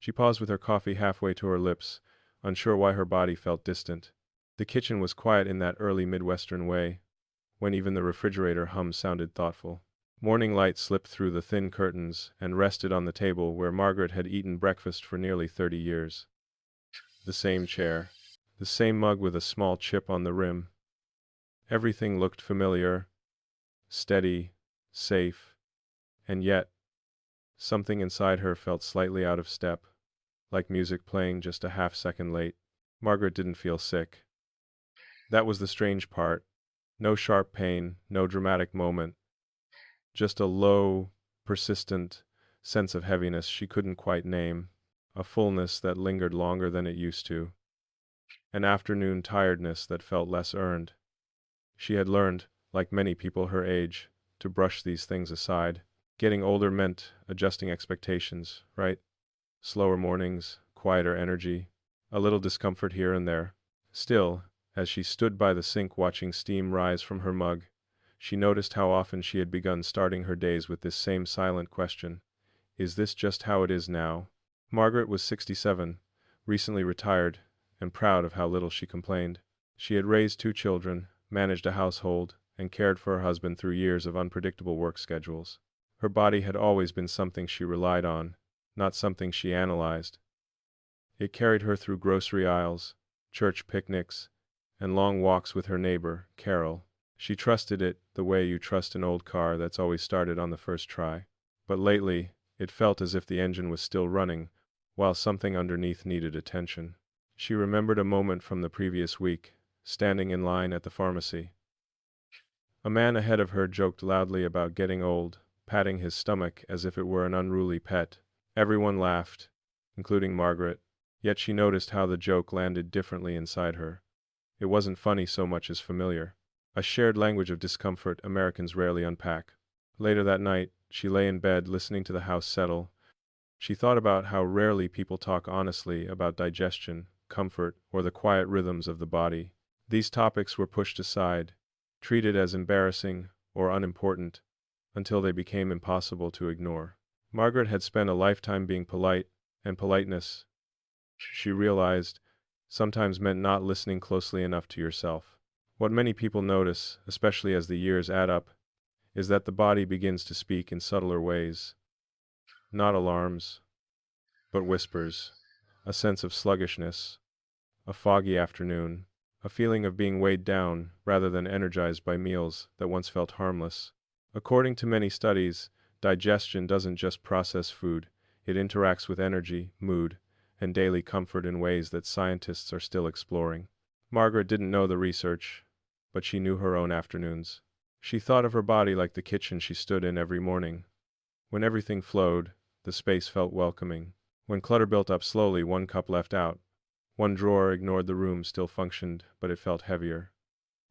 She paused with her coffee halfway to her lips, unsure why her body felt distant. The kitchen was quiet in that early Midwestern way, when even the refrigerator hum sounded thoughtful. Morning light slipped through the thin curtains and rested on the table where Margaret had eaten breakfast for nearly 30 years. The same chair, the same mug with a small chip on the rim. Everything looked familiar, steady, safe, and yet, something inside her felt slightly out of step, like music playing just a half-second late. Margaret didn't feel sick. That was the strange part. No sharp pain, no dramatic moment. Just a low, persistent sense of heaviness she couldn't quite name. A fullness that lingered longer than it used to. An afternoon tiredness that felt less earned. She had learned, like many people her age, to brush these things aside. Getting older meant adjusting expectations, right? Slower mornings, quieter energy, a little discomfort here and there. Still, as she stood by the sink watching steam rise from her mug, she noticed how often she had begun starting her days with this same silent question. Is this just how it is now? Margaret was 67, recently retired, and proud of how little she complained. She had raised 2 children, managed a household, and cared for her husband through years of unpredictable work schedules. Her body had always been something she relied on, not something she analyzed. It carried her through grocery aisles, church picnics, and long walks with her neighbor, Carol. She trusted it the way you trust an old car that's always started on the first try. But lately, it felt as if the engine was still running, while something underneath needed attention. She remembered a moment from the previous week, standing in line at the pharmacy. A man ahead of her joked loudly about getting old, patting his stomach as if it were an unruly pet. Everyone laughed, including Margaret, yet she noticed how the joke landed differently inside her. It wasn't funny so much as familiar. A shared language of discomfort Americans rarely unpack. Later that night, she lay in bed listening to the house settle. She thought about how rarely people talk honestly about digestion, comfort, or the quiet rhythms of the body. These topics were pushed aside, treated as embarrassing or unimportant, until they became impossible to ignore. Margaret had spent a lifetime being polite, and politeness, she realized, sometimes meant not listening closely enough to yourself. What many people notice, especially as the years add up, is that the body begins to speak in subtler ways. Not alarms, but whispers. A sense of sluggishness, a foggy afternoon, a feeling of being weighed down rather than energized by meals that once felt harmless. According to many studies, digestion doesn't just process food, it interacts with energy, mood, and daily comfort in ways that scientists are still exploring. Margaret didn't know the research, but she knew her own afternoons. She thought of her body like the kitchen she stood in every morning. When everything flowed, the space felt welcoming. When clutter built up slowly, one cup left out. One drawer ignored the room still functioned, but it felt heavier,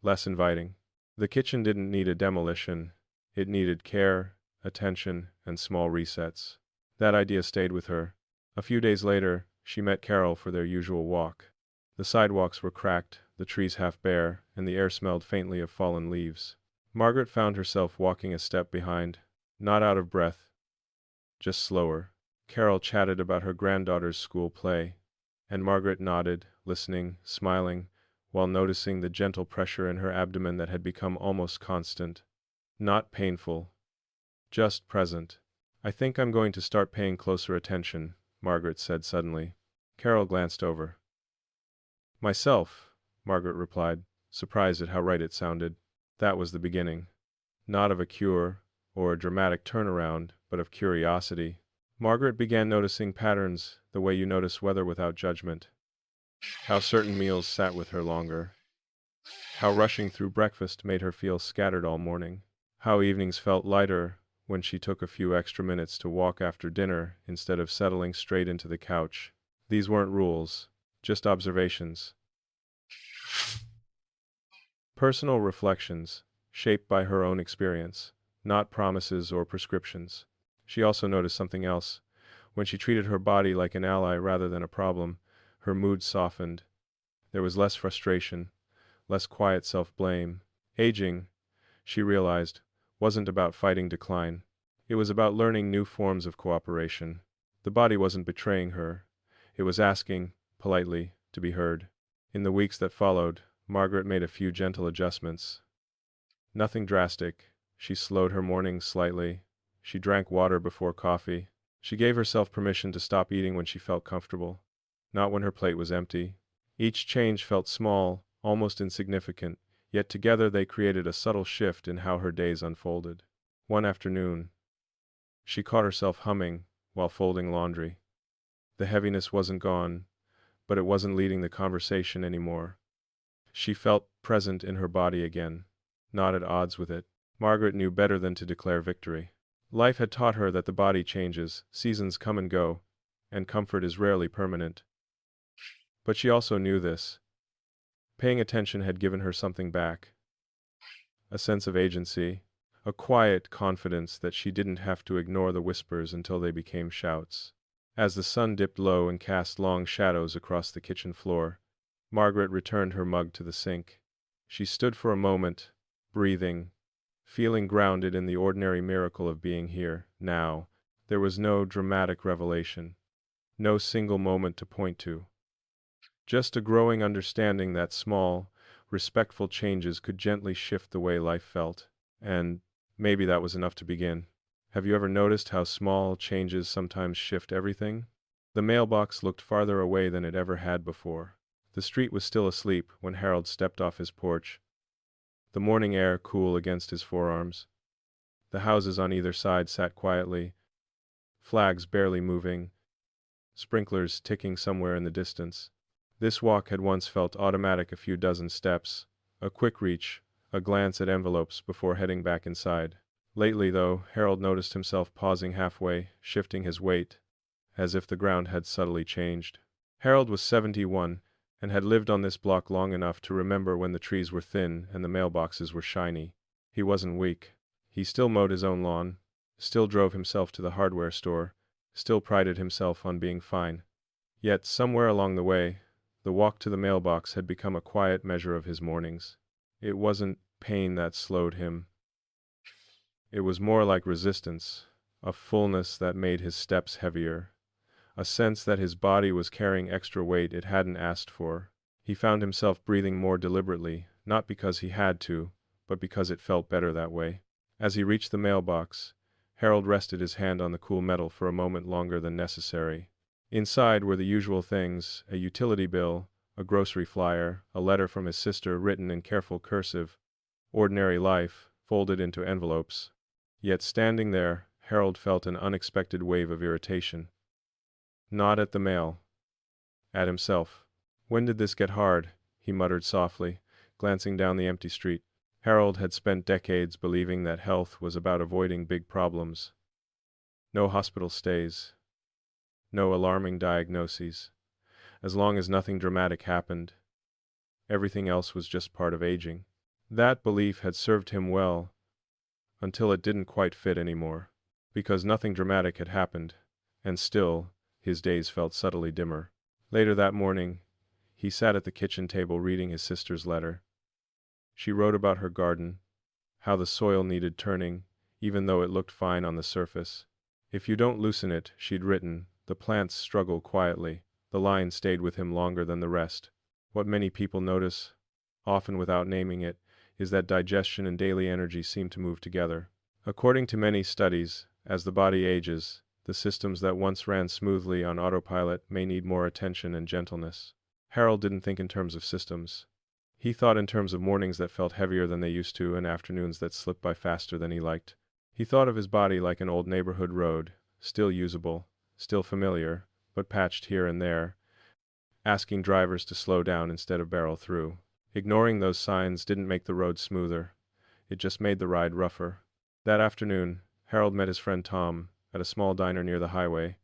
less inviting. The kitchen didn't need a demolition. It needed care, attention, and small resets. That idea stayed with her. A few days later, she met Carol for their usual walk. The sidewalks were cracked, the trees half bare, and the air smelled faintly of fallen leaves. Margaret found herself walking a step behind, not out of breath, just slower. Carol chatted about her granddaughter's school play, and Margaret nodded, listening, smiling, while noticing the gentle pressure in her abdomen that had become almost constant. Not painful, just present. I think I'm going to start paying closer attention, Margaret said suddenly. Carol glanced over. Myself, Margaret replied, surprised at how right it sounded. That was the beginning. Not of a cure, or a dramatic turnaround, but of curiosity. Margaret began noticing patterns, the way you notice weather without judgment. How certain meals sat with her longer. How rushing through breakfast made her feel scattered all morning. How evenings felt lighter when she took a few extra minutes to walk after dinner instead of settling straight into the couch. These weren't rules, just observations. Personal reflections, shaped by her own experience, not promises or prescriptions. She also noticed something else. When she treated her body like an ally rather than a problem, her mood softened. There was less frustration, less quiet self-blame. Aging, she realized, wasn't about fighting decline. It was about learning new forms of cooperation. The body wasn't betraying her. It was asking, politely, to be heard. In the weeks that followed, Margaret made a few gentle adjustments. Nothing drastic. She slowed her mornings slightly. She drank water before coffee. She gave herself permission to stop eating when she felt comfortable, not when her plate was empty. Each change felt small, almost insignificant, yet together they created a subtle shift in how her days unfolded. One afternoon, she caught herself humming while folding laundry. The heaviness wasn't gone, but it wasn't leading the conversation anymore. She felt present in her body again, not at odds with it. Margaret knew better than to declare victory. Life had taught her that the body changes, seasons come and go, and comfort is rarely permanent. But she also knew this. Paying attention had given her something back. A sense of agency, a quiet confidence that she didn't have to ignore the whispers until they became shouts. As the sun dipped low and cast long shadows across the kitchen floor, Margaret returned her mug to the sink. She stood for a moment, breathing, feeling grounded in the ordinary miracle of being here, now. There was no dramatic revelation, no single moment to point to. Just a growing understanding that small, respectful changes could gently shift the way life felt. And maybe that was enough to begin. Have you ever noticed how small changes sometimes shift everything? The mailbox looked farther away than it ever had before. The street was still asleep when Harold stepped off his porch, the morning air cool against his forearms. The houses on either side sat quietly, flags barely moving, sprinklers ticking somewhere in the distance. This walk had once felt automatic, a few dozen steps, a quick reach, a glance at envelopes before heading back inside. Lately, though, Harold noticed himself pausing halfway, shifting his weight, as if the ground had subtly changed. Harold was 71, and had lived on this block long enough to remember when the trees were thin and the mailboxes were shiny. He wasn't weak. He still mowed his own lawn, still drove himself to the hardware store, still prided himself on being fine. Yet, somewhere along the way, the walk to the mailbox had become a quiet measure of his mornings. It wasn't pain that slowed him. It was more like resistance, a fullness that made his steps heavier, a sense that his body was carrying extra weight it hadn't asked for. He found himself breathing more deliberately, not because he had to, but because it felt better that way. As he reached the mailbox, Harold rested his hand on the cool metal for a moment longer than necessary. Inside were the usual things: a utility bill, a grocery flyer, a letter from his sister written in careful cursive, ordinary life, folded into envelopes. Yet standing there, Harold felt an unexpected wave of irritation. Not at the mail. At himself. When did this get hard? He muttered softly, glancing down the empty street. Harold had spent decades believing that health was about avoiding big problems. No hospital stays. No alarming diagnoses. As long as nothing dramatic happened, everything else was just part of aging. That belief had served him well, until it didn't quite fit anymore. Because nothing dramatic had happened, and still, his days felt subtly dimmer. Later that morning, he sat at the kitchen table reading his sister's letter. She wrote about her garden, how the soil needed turning, even though it looked fine on the surface. If you don't loosen it, she'd written, the plants struggle quietly. The line stayed with him longer than the rest. What many people notice, often without naming it, is that digestion and daily energy seem to move together. According to many studies, as the body ages, the systems that once ran smoothly on autopilot may need more attention and gentleness. Harold didn't think in terms of systems. He thought in terms of mornings that felt heavier than they used to and afternoons that slipped by faster than he liked. He thought of his body like an old neighborhood road, still usable, still familiar, but patched here and there, asking drivers to slow down instead of barrel through. Ignoring those signs didn't make the road smoother. It just made the ride rougher. That afternoon, Harold met his friend Tom at a small diner near the highway.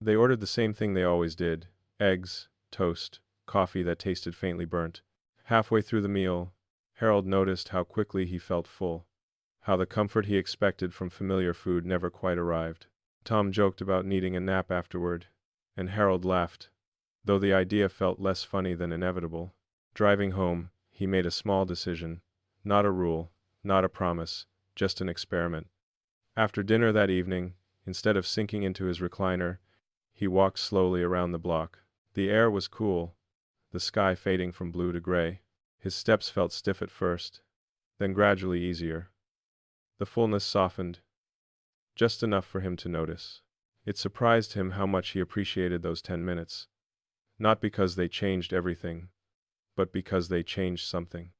They ordered the same thing they always did: eggs, toast, coffee that tasted faintly burnt. Halfway through the meal, Harold noticed how quickly he felt full, how the comfort he expected from familiar food never quite arrived. Tom joked about needing a nap afterward, and Harold laughed, though the idea felt less funny than inevitable. Driving home, he made a small decision. Not a rule, not a promise, just an experiment. After dinner that evening, instead of sinking into his recliner, He walked slowly around the block. The air was cool, the sky fading from blue to gray. His steps felt stiff at first, then gradually easier. The fullness softened, just enough for him to notice. It surprised him how much he appreciated those 10 minutes. Not because they changed everything, but because they changed something.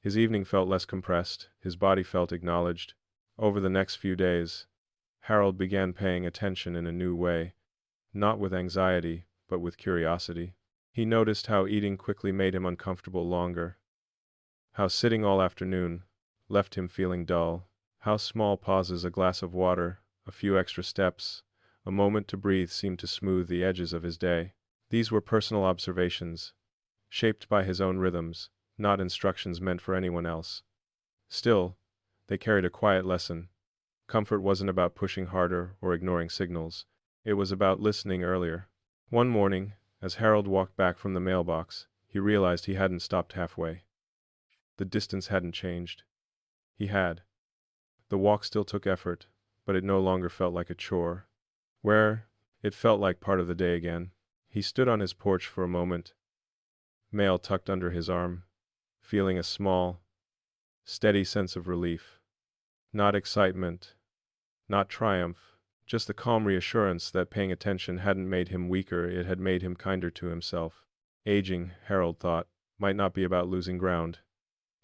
His evening felt less compressed, his body felt acknowledged. Over the next few days, Harold began paying attention in a new way, not with anxiety, but with curiosity. He noticed how eating quickly made him uncomfortable longer, how sitting all afternoon left him feeling dull, how small pauses, a glass of water, a few extra steps, a moment to breathe seemed to smooth the edges of his day. These were personal observations, shaped by his own rhythms, not instructions meant for anyone else. Still, they carried a quiet lesson. Comfort wasn't about pushing harder or ignoring signals. It was about listening earlier. One morning, as Harold walked back from the mailbox, he realized he hadn't stopped halfway. The distance hadn't changed. He had. The walk still took effort, but it no longer felt like a chore. It felt like part of the day again. He stood on his porch for a moment, mail tucked under his arm, feeling a small, steady sense of relief. Not excitement, not triumph, just the calm reassurance that paying attention hadn't made him weaker, it had made him kinder to himself. Aging, Harold thought, might not be about losing ground.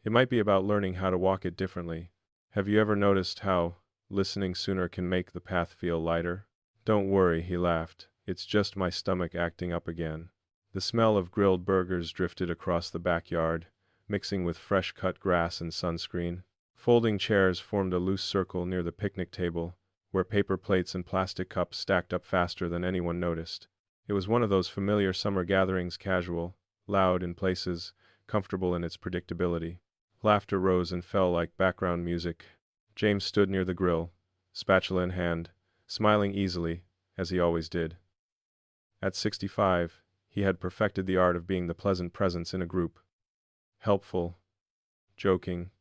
It might be about learning how to walk it differently. Have you ever noticed how listening sooner can make the path feel lighter? Don't worry, he laughed. It's just my stomach acting up again. The smell of grilled burgers drifted across the backyard, mixing with fresh-cut grass and sunscreen. Folding chairs formed a loose circle near the picnic table, where paper plates and plastic cups stacked up faster than anyone noticed. It was one of those familiar summer gatherings, casual, loud in places, comfortable in its predictability. Laughter rose and fell like background music. James stood near the grill, spatula in hand, smiling easily, as he always did. At 65, he had perfected the art of being the pleasant presence in a group. Helpful, joking,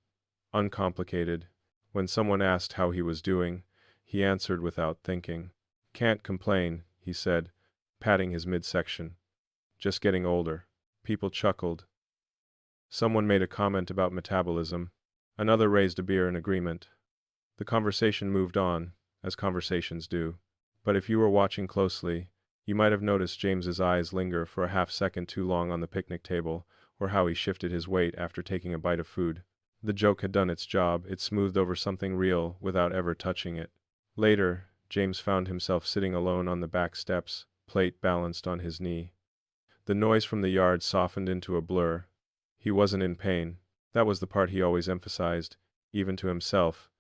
uncomplicated. When someone asked how he was doing, he answered without thinking. Can't complain, he said, patting his midsection. Just getting older. People chuckled. Someone made a comment about metabolism. Another raised a beer in agreement. The conversation moved on, as conversations do. But if you were watching closely, you might have noticed James's eyes linger for a half-second too long on the picnic table, or how he shifted his weight after taking a bite of food. The joke had done its job, it smoothed over something real without ever touching it. Later, James found himself sitting alone on the back steps, plate balanced on his knee. The noise from the yard softened into a blur. He wasn't in pain. That was the part he always emphasized, even to himself.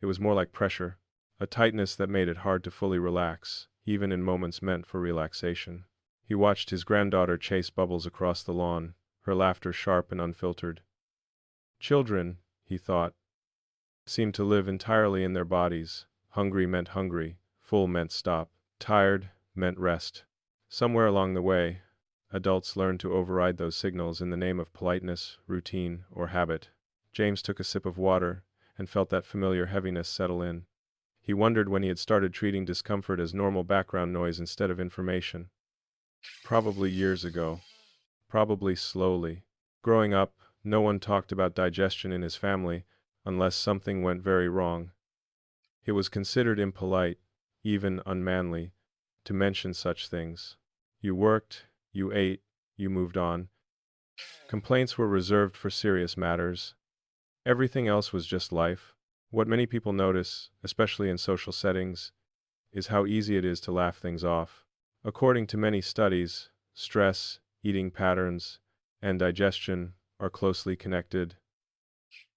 It was more like pressure, a tightness that made it hard to fully relax, even in moments meant for relaxation. He watched his granddaughter chase bubbles across the lawn, her laughter sharp and unfiltered. Children, he thought, seemed to live entirely in their bodies. Hungry meant hungry, full meant stop, tired meant rest. Somewhere along the way, adults learned to override those signals in the name of politeness, routine, or habit. James took a sip of water and felt that familiar heaviness settle in. He wondered when he had started treating discomfort as normal background noise instead of information. Probably years ago. Probably slowly. Growing up, no one talked about digestion in his family unless something went very wrong. It was considered impolite, even unmanly, to mention such things. You worked, you ate, you moved on. Complaints were reserved for serious matters. Everything else was just life. What many people notice, especially in social settings, is how easy it is to laugh things off. According to many studies, stress, eating patterns, and digestion are closely connected.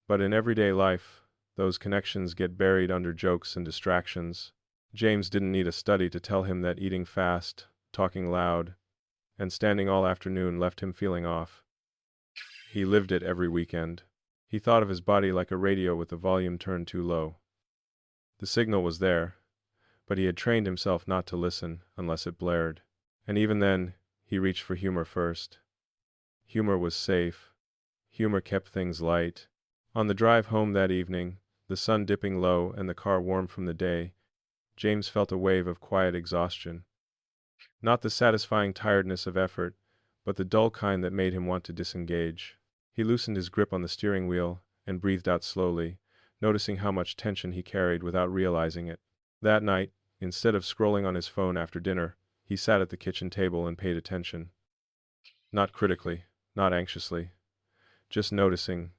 But in everyday life, those connections get buried under jokes and distractions. James didn't need a study to tell him that eating fast, talking loud, and standing all afternoon left him feeling off. He lived it every weekend. He thought of his body like a radio with the volume turned too low. The signal was there, but he had trained himself not to listen unless it blared. And even then, he reached for humor first. Humor was safe. Humor kept things light. On the drive home that evening, the sun dipping low and the car warm from the day, James felt a wave of quiet exhaustion. Not the satisfying tiredness of effort, but the dull kind that made him want to disengage. He loosened his grip on the steering wheel and breathed out slowly, noticing how much tension he carried without realizing it. That night, instead of scrolling on his phone after dinner, he sat at the kitchen table and paid attention. Not critically, not anxiously, just noticing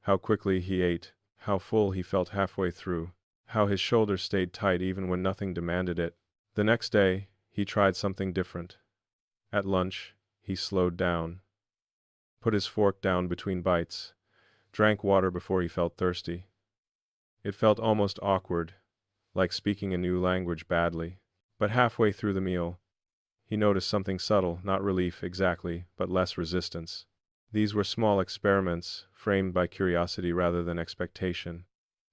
how quickly he ate, how full he felt halfway through, how his shoulders stayed tight even when nothing demanded it. The next day, he tried something different. At lunch, he slowed down, put his fork down between bites, drank water before he felt thirsty. It felt almost awkward, like speaking a new language badly. But halfway through the meal, he noticed something subtle, not relief exactly, but less resistance. These were small experiments, framed by curiosity rather than expectation.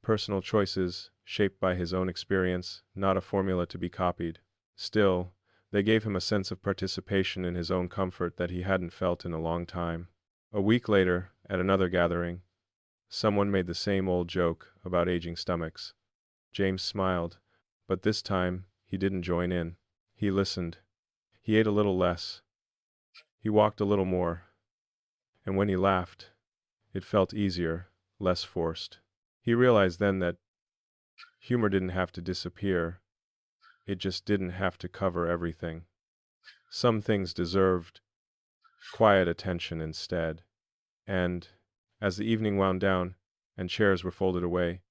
Personal choices, shaped by his own experience, not a formula to be copied. Still, they gave him a sense of participation in his own comfort that he hadn't felt in a long time. A week later, at another gathering, someone made the same old joke about aging stomachs. James smiled, but this time, he didn't join in. He listened. He ate a little less. He walked a little more. And when he laughed, it felt easier, less forced. He realized then that humor didn't have to disappear. It just didn't have to cover everything. Some things deserved quiet attention instead. And, as the evening wound down and chairs were folded away,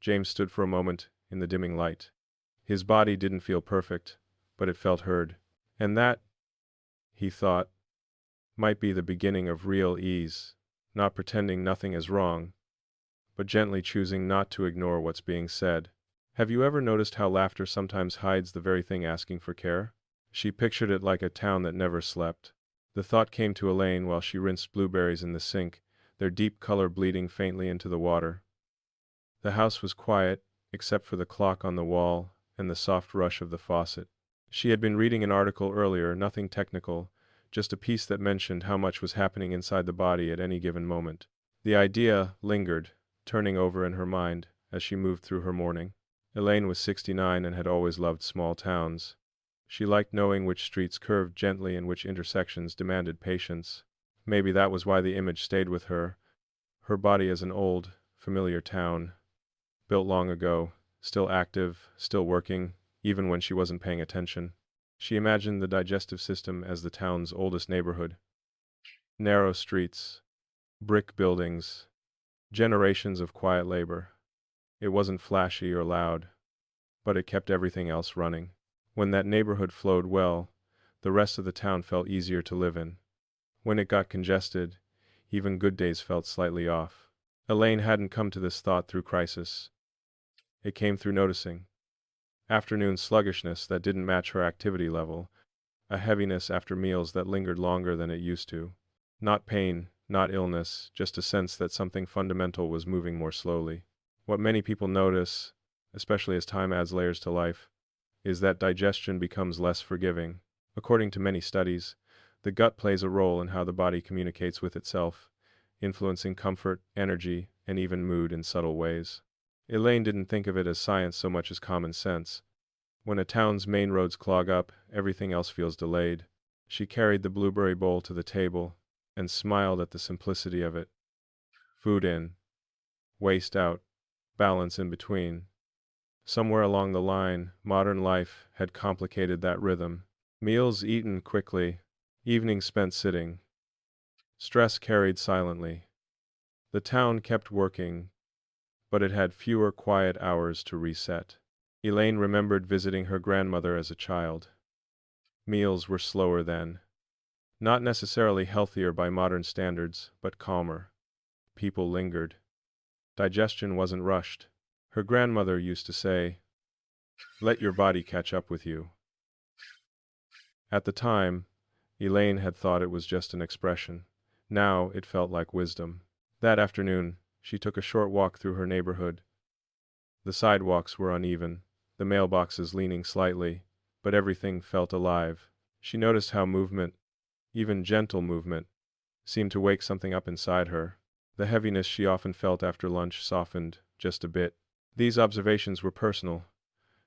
James stood for a moment in the dimming light. His body didn't feel perfect, but it felt heard. And that, he thought, might be the beginning of real ease, not pretending nothing is wrong, but gently choosing not to ignore what's being said. Have you ever noticed how laughter sometimes hides the very thing asking for care? She pictured it like a town that never slept. The thought came to Elaine while she rinsed blueberries in the sink, their deep color bleeding faintly into the water. The house was quiet, except for the clock on the wall and the soft rush of the faucet. She had been reading an article earlier, nothing technical, just a piece that mentioned how much was happening inside the body at any given moment. The idea lingered, turning over in her mind as she moved through her morning. Elaine was 69 and had always loved small towns. She liked knowing which streets curved gently and which intersections demanded patience. Maybe that was why the image stayed with her. Her body as an old, familiar town, built long ago, still active, still working, even when she wasn't paying attention. She imagined the digestive system as the town's oldest neighborhood. Narrow streets, brick buildings, generations of quiet labor. It wasn't flashy or loud, but it kept everything else running. When that neighborhood flowed well, the rest of the town felt easier to live in. When it got congested, even good days felt slightly off. Elaine hadn't come to this thought through crisis. It came through noticing. Afternoon sluggishness that didn't match her activity level, a heaviness after meals that lingered longer than it used to. Not pain, not illness, just a sense that something fundamental was moving more slowly. What many people notice, especially as time adds layers to life, is that digestion becomes less forgiving. According to many studies, the gut plays a role in how the body communicates with itself, influencing comfort, energy, and even mood in subtle ways. Elaine didn't think of it as science so much as common sense. When a town's main roads clog up, everything else feels delayed. She carried the blueberry bowl to the table and smiled at the simplicity of it. Food in, waste out, balance in between. Somewhere along the line, modern life had complicated that rhythm. Meals eaten quickly, evenings spent sitting. Stress carried silently. The town kept working, but it had fewer quiet hours to reset. Elaine remembered visiting her grandmother as a child. Meals were slower then. Not necessarily healthier by modern standards, but calmer. People lingered. Digestion wasn't rushed. Her grandmother used to say, "Let your body catch up with you." At the time, Elaine had thought it was just an expression. Now it felt like wisdom. That afternoon, she took a short walk through her neighborhood. The sidewalks were uneven, the mailboxes leaning slightly, but everything felt alive. She noticed how movement, even gentle movement, seemed to wake something up inside her. The heaviness she often felt after lunch softened just a bit. These observations were personal,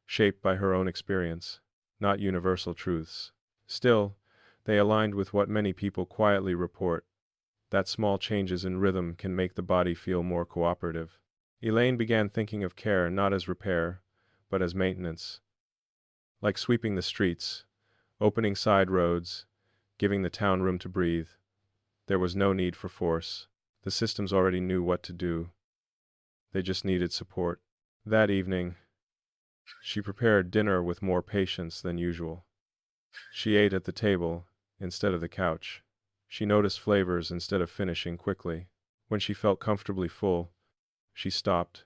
shaped by her own experience. not universal truths. Still, they aligned with what many people quietly report, that small changes in rhythm can make the body feel more cooperative. Elaine began thinking of care not as repair, but as maintenance. Like sweeping the streets, opening side roads, giving the town room to breathe. There was no need for force. The systems already knew what to do. They just needed support. That evening, she prepared dinner with more patience than usual. She ate at the table instead of the couch. She noticed flavors instead of finishing quickly. When she felt comfortably full, she stopped.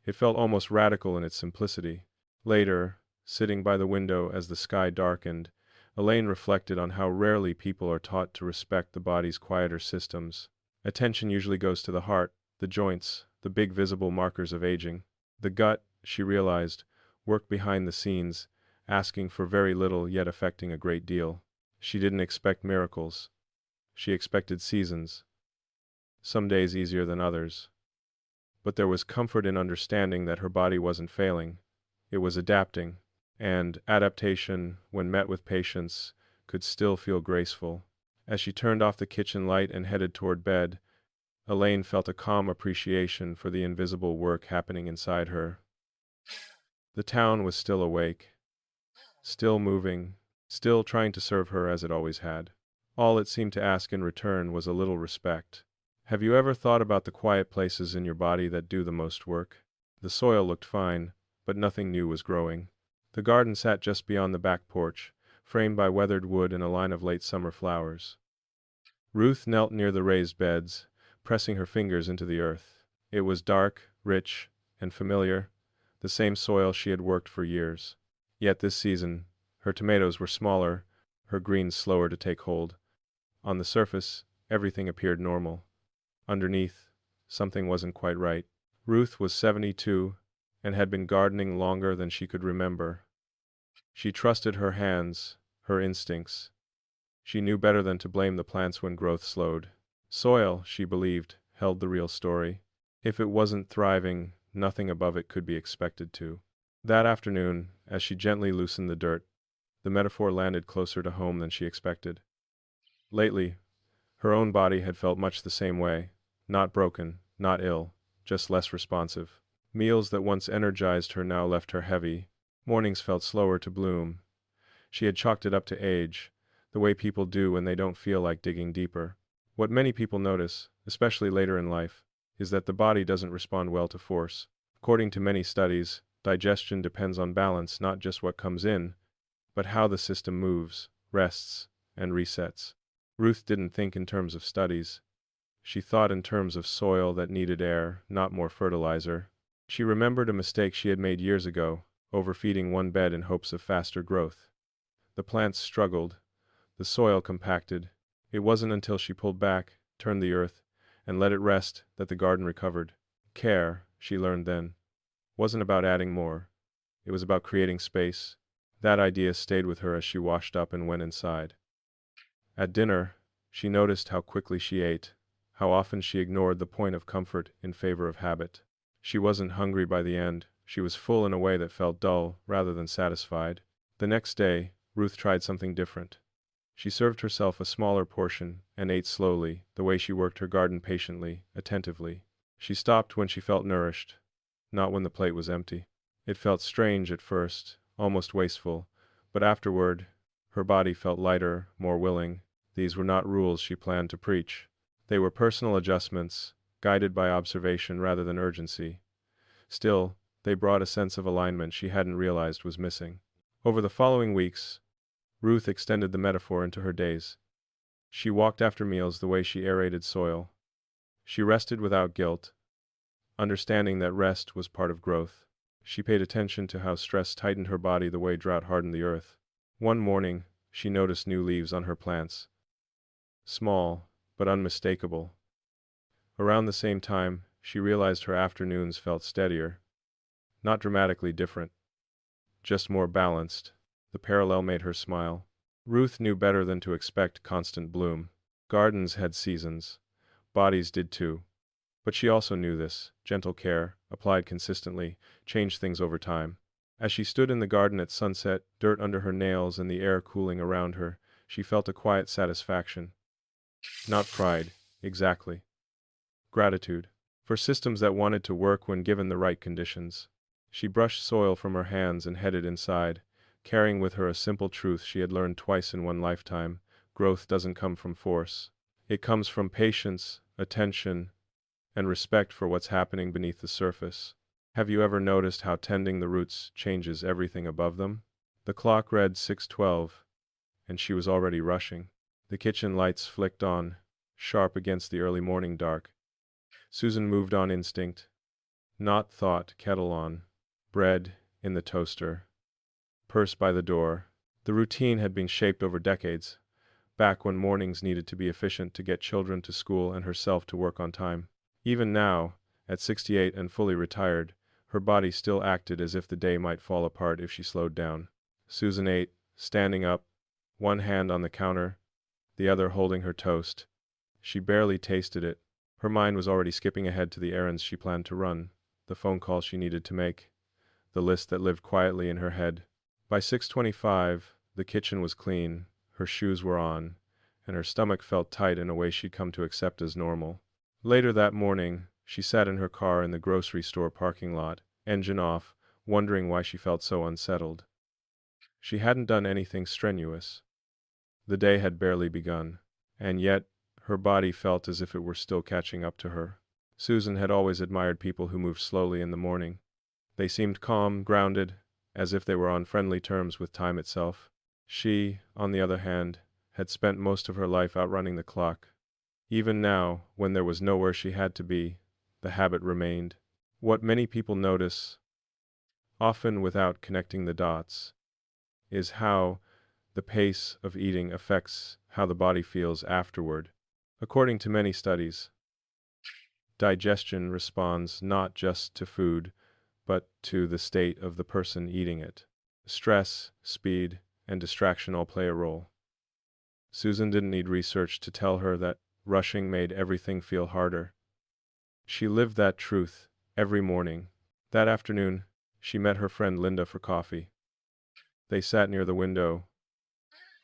It felt almost radical in its simplicity. Later, sitting by the window as the sky darkened, Elaine reflected on how rarely people are taught to respect the body's quieter systems. Attention usually goes to the heart, the joints, the big visible markers of aging. The gut, she realized, worked behind the scenes, asking for very little yet affecting a great deal. She didn't expect miracles. She expected seasons. Some days easier than others. But there was comfort in understanding that her body wasn't failing. It was adapting. And adaptation, when met with patience, could still feel graceful. As she turned off the kitchen light and headed toward bed, Elaine felt a calm appreciation for the invisible work happening inside her. The town was still awake, still moving, still trying to serve her as it always had. All it seemed to ask in return was a little respect. Have you ever thought about the quiet places in your body that do the most work? The soil looked fine, but nothing new was growing. The garden sat just beyond the back porch, framed by weathered wood and a line of late summer flowers. Ruth knelt near the raised beds, pressing her fingers into the earth. It was dark, rich, and familiar, the same soil she had worked for years. Yet this season, her tomatoes were smaller, her greens slower to take hold. On the surface, everything appeared normal. Underneath, something wasn't quite right. Ruth was 72 and had been gardening longer than she could remember. She trusted her hands, her instincts. She knew better than to blame the plants when growth slowed. Soil, she believed, held the real story. If it wasn't thriving, nothing above it could be expected to. That afternoon, as she gently loosened the dirt, the metaphor landed closer to home than she expected. Lately, her own body had felt much the same way. Not broken, not ill, just less responsive. Meals that once energized her now left her heavy. Mornings felt slower to bloom. She had chalked it up to age, the way people do when they don't feel like digging deeper. What many people notice, especially later in life, is that the body doesn't respond well to force. According to many studies, digestion depends on balance, not just what comes in, but how the system moves, rests, and resets. Ruth didn't think in terms of studies. She thought in terms of soil that needed air, not more fertilizer. She remembered a mistake she had made years ago, overfeeding one bed in hopes of faster growth. The plants struggled, the soil compacted. It wasn't until she pulled back, turned the earth, and let it rest that the garden recovered. Care, she learned then, wasn't about adding more. It was about creating space. That idea stayed with her as she washed up and went inside. At dinner, she noticed how quickly she ate, how often she ignored the point of comfort in favor of habit. She wasn't hungry by the end. She was full in a way that felt dull rather than satisfied. The next day, Ruth tried something different. She served herself a smaller portion and ate slowly, the way she worked her garden patiently, attentively. She stopped when she felt nourished, not when the plate was empty. It felt strange at first, almost wasteful, but afterward, her body felt lighter, more willing. These were not rules she planned to preach. They were personal adjustments, guided by observation rather than urgency. Still, they brought a sense of alignment she hadn't realized was missing. Over the following weeks, Ruth extended the metaphor into her days. She walked after meals the way she aerated soil. She rested without guilt, understanding that rest was part of growth. She paid attention to how stress tightened her body the way drought hardened the earth. One morning, she noticed new leaves on her plants. Small, but unmistakable. Around the same time, she realized her afternoons felt steadier. Not dramatically different, just more balanced. The parallel made her smile. Ruth knew better than to expect constant bloom. Gardens had seasons. Bodies did too. But she also knew this. Gentle care, applied consistently, changed things over time. As she stood in the garden at sunset, dirt under her nails and the air cooling around her, she felt a quiet satisfaction. Not pride, exactly. Gratitude. For systems that wanted to work when given the right conditions. She brushed soil from her hands and headed inside, carrying with her a simple truth she had learned twice in one lifetime: growth doesn't come from force. It comes from patience, attention, and respect for what's happening beneath the surface. Have you ever noticed how tending the roots changes everything above them? The clock read 6:12, and she was already rushing. The kitchen lights flicked on, sharp against the early morning dark. Susan moved on instinct. Not thought. Kettle on. Bread in the toaster. Purse by the door. The routine had been shaped over decades, back when mornings needed to be efficient to get children to school and herself to work on time. Even now, at 68 and fully retired, her body still acted as if the day might fall apart if she slowed down. Susan ate, standing up, one hand on the counter, the other holding her toast. She barely tasted it. Her mind was already skipping ahead to the errands she planned to run, the phone call she needed to make, the list that lived quietly in her head. By 6:25, the kitchen was clean, her shoes were on, and her stomach felt tight in a way she'd come to accept as normal. Later that morning, she sat in her car in the grocery store parking lot, engine off, wondering why she felt so unsettled. She hadn't done anything strenuous. The day had barely begun, and yet her body felt as if it were still catching up to her. Susan had always admired people who moved slowly in the morning. They seemed calm, grounded, as if they were on friendly terms with time itself. She, on the other hand, had spent most of her life outrunning the clock. Even now, when there was nowhere she had to be, the habit remained. What many people notice, often without connecting the dots, is how the pace of eating affects how the body feels afterward. According to many studies, digestion responds not just to food, but to the state of the person eating it. Stress, speed, and distraction all play a role. Susan didn't need research to tell her that rushing made everything feel harder. She lived that truth every morning. That afternoon, she met her friend Linda for coffee. They sat near the window,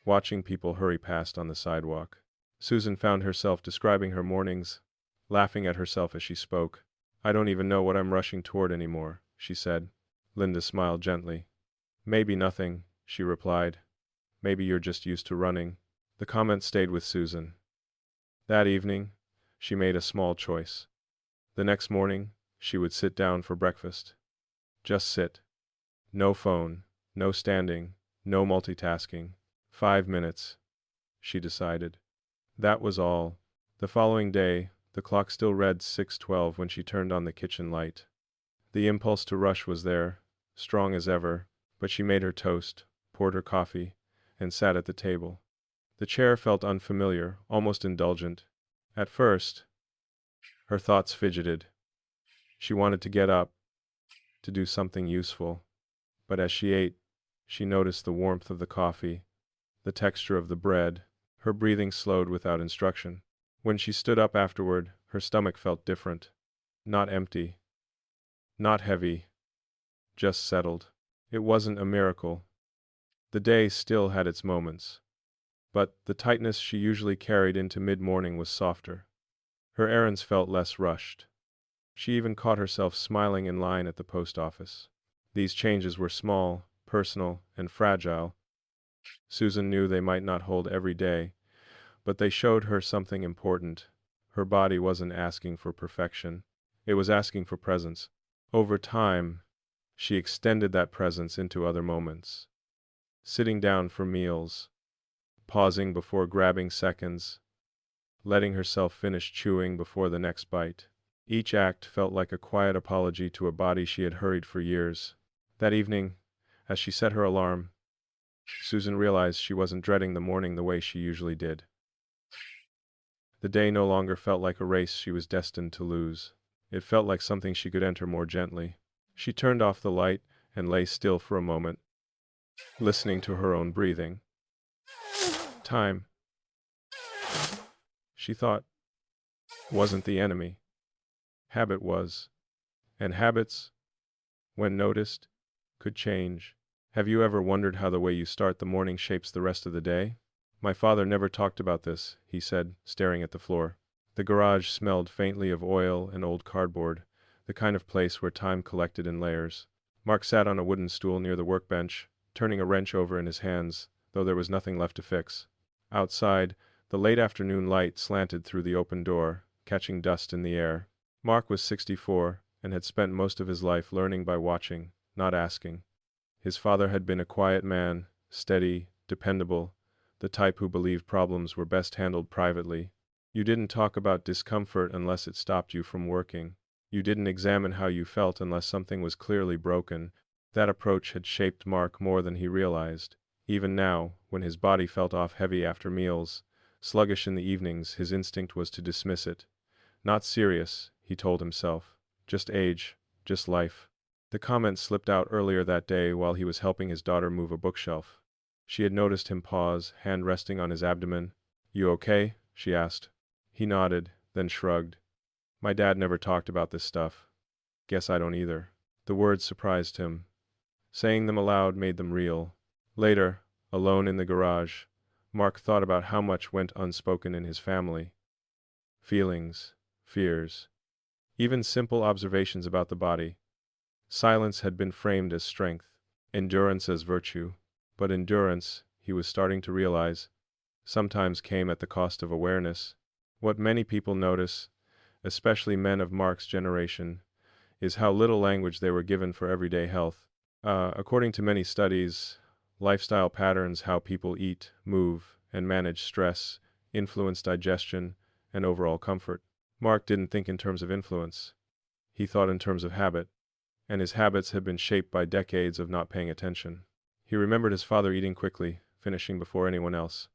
watching people hurry past on the sidewalk. Susan found herself describing her mornings, laughing at herself as she spoke. "I don't even know what I'm rushing toward anymore," she said. Linda smiled gently. "Maybe nothing," she replied. "Maybe you're just used to running." The comment stayed with Susan. That evening, she made a small choice. The next morning, she would sit down for breakfast. Just sit. No phone, no standing, no multitasking. 5 minutes, she decided. That was all. The following day, the clock still read 6:12 when she turned on the kitchen light. The impulse to rush was there, strong as ever, but she made her toast, poured her coffee, and sat at the table. The chair felt unfamiliar, almost indulgent. At first, her thoughts fidgeted. She wanted to get up, to do something useful. But as she ate, she noticed the warmth of the coffee, the texture of the bread. Her breathing slowed without instruction. When she stood up afterward, her stomach felt different. Not empty. Not heavy. Just settled. It wasn't a miracle. The day still had its moments. But the tightness she usually carried into mid-morning was softer. Her errands felt less rushed. She even caught herself smiling in line at the post office. These changes were small, personal, and fragile. Susan knew they might not hold every day, but they showed her something important. Her body wasn't asking for perfection. It was asking for presence. Over time, she extended that presence into other moments. Sitting down for meals, pausing before grabbing seconds, letting herself finish chewing before the next bite. Each act felt like a quiet apology to a body she had hurried for years. That evening, as she set her alarm, Susan realized she wasn't dreading the morning the way she usually did. The day no longer felt like a race she was destined to lose. It felt like something she could enter more gently. She turned off the light and lay still for a moment, listening to her own breathing. Time, she thought, wasn't the enemy. Habit was. And habits, when noticed, could change. Have you ever wondered how the way you start the morning shapes the rest of the day? My father never talked about this, he said, staring at the floor. The garage smelled faintly of oil and old cardboard, the kind of place where time collected in layers. Mark sat on a wooden stool near the workbench, turning a wrench over in his hands, though there was nothing left to fix. Outside, the late afternoon light slanted through the open door, catching dust in the air. Mark was 64, and had spent most of his life learning by watching, not asking. His father had been a quiet man, steady, dependable, the type who believed problems were best handled privately. You didn't talk about discomfort unless it stopped you from working. You didn't examine how you felt unless something was clearly broken. That approach had shaped Mark more than he realized. Even now, when his body felt off heavy after meals, sluggish in the evenings, his instinct was to dismiss it. Not serious, he told himself. Just age, just life. The comment slipped out earlier that day while he was helping his daughter move a bookshelf. She had noticed him pause, hand resting on his abdomen. "You okay?" she asked. He nodded, then shrugged. "My dad never talked about this stuff. Guess I don't either." The words surprised him. Saying them aloud made them real. Later, alone in the garage, Mark thought about how much went unspoken in his family. Feelings, fears, even simple observations about the body. Silence had been framed as strength, endurance as virtue. But endurance, he was starting to realize, sometimes came at the cost of awareness. What many people notice, especially men of Mark's generation, is how little language they were given for everyday health. According to many studies, lifestyle patterns, how people eat, move, and manage stress, influence digestion and overall comfort. Mark didn't think in terms of influence. He thought in terms of habit, and his habits had been shaped by decades of not paying attention. He remembered his father eating quickly, finishing before anyone else.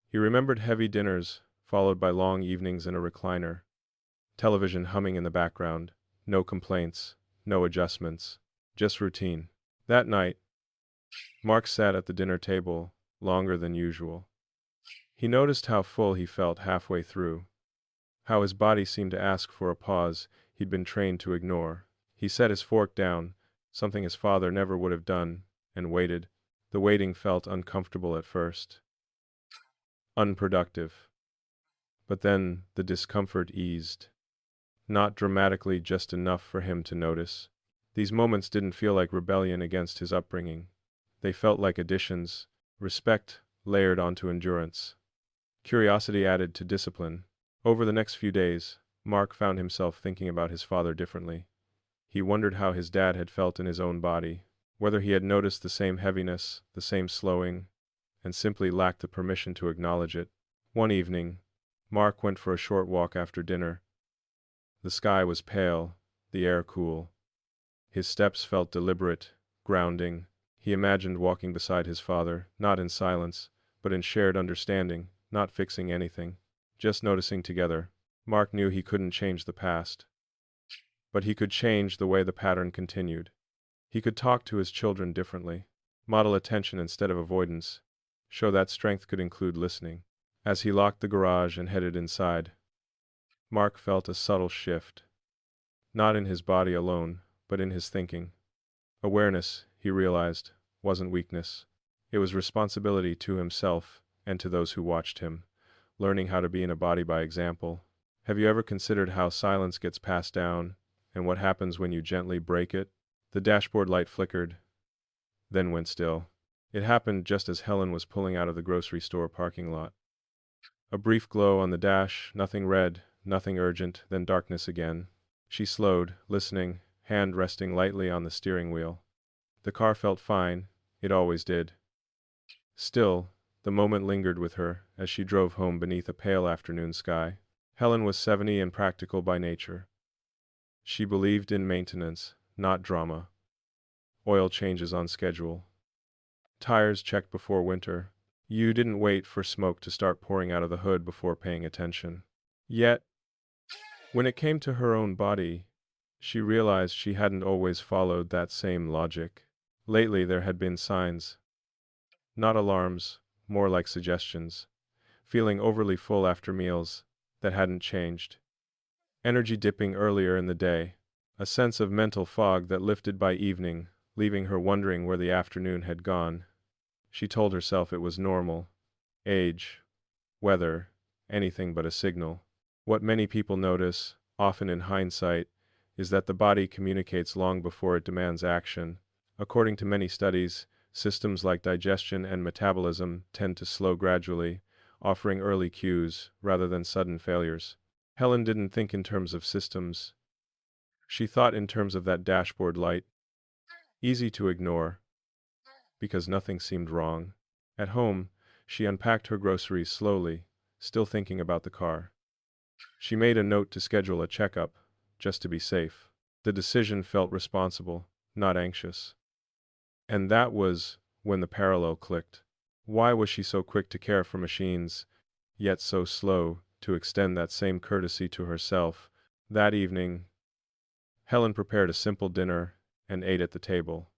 He remembered heavy dinners, followed by long evenings in a recliner. Television humming in the background. No complaints, no adjustments, just routine. That night, Mark sat at the dinner table, longer than usual. He noticed how full he felt halfway through, how his body seemed to ask for a pause he'd been trained to ignore. He set his fork down, something his father never would have done, and waited. The waiting felt uncomfortable at first. Unproductive. But then the discomfort eased. Not dramatically, just enough for him to notice. These moments didn't feel like rebellion against his upbringing. They felt like additions, respect layered onto endurance. Curiosity added to discipline. Over the next few days, Mark found himself thinking about his father differently. He wondered how his dad had felt in his own body, whether he had noticed the same heaviness, the same slowing, and simply lacked the permission to acknowledge it. One evening, Mark went for a short walk after dinner. The sky was pale, the air cool. His steps felt deliberate, grounding. He imagined walking beside his father, not in silence, but in shared understanding, not fixing anything, just noticing together. Mark knew he couldn't change the past, but he could change the way the pattern continued. He could talk to his children differently, model attention instead of avoidance, show that strength could include listening. As he locked the garage and headed inside, Mark felt a subtle shift. Not in his body alone, but in his thinking. Awareness, he realized, wasn't weakness. It was responsibility to himself and to those who watched him, learning how to be in a body by example. Have you ever considered how silence gets passed down, and what happens when you gently break it? The dashboard light flickered, then went still. It happened just as Helen was pulling out of the grocery store parking lot. A brief glow on the dash, nothing red, nothing urgent, then darkness again. She slowed, listening, hand resting lightly on the steering wheel. The car felt fine, it always did. Still, the moment lingered with her as she drove home beneath a pale afternoon sky. Helen was 70 and practical by nature. She believed in maintenance, not drama. Oil changes on schedule. Tires checked before winter. You didn't wait for smoke to start pouring out of the hood before paying attention. Yet, when it came to her own body, she realized she hadn't always followed that same logic. Lately there had been signs. Not alarms, more like suggestions. Feeling overly full after meals, that hadn't changed. Energy dipping earlier in the day. A sense of mental fog that lifted by evening, leaving her wondering where the afternoon had gone. She told herself it was normal. Age, weather, anything but a signal. What many people notice, often in hindsight, is that the body communicates long before it demands action. According to many studies, systems like digestion and metabolism tend to slow gradually, offering early cues rather than sudden failures. Helen didn't think in terms of systems. She thought in terms of that dashboard light, easy to ignore, because nothing seemed wrong. At home, she unpacked her groceries slowly, still thinking about the car. She made a note to schedule a checkup, just to be safe. The decision felt responsible, not anxious. And that was when the parallel clicked. Why was she so quick to care for machines, yet so slow to extend that same courtesy to herself? That evening, Helen prepared a simple dinner and ate at the table.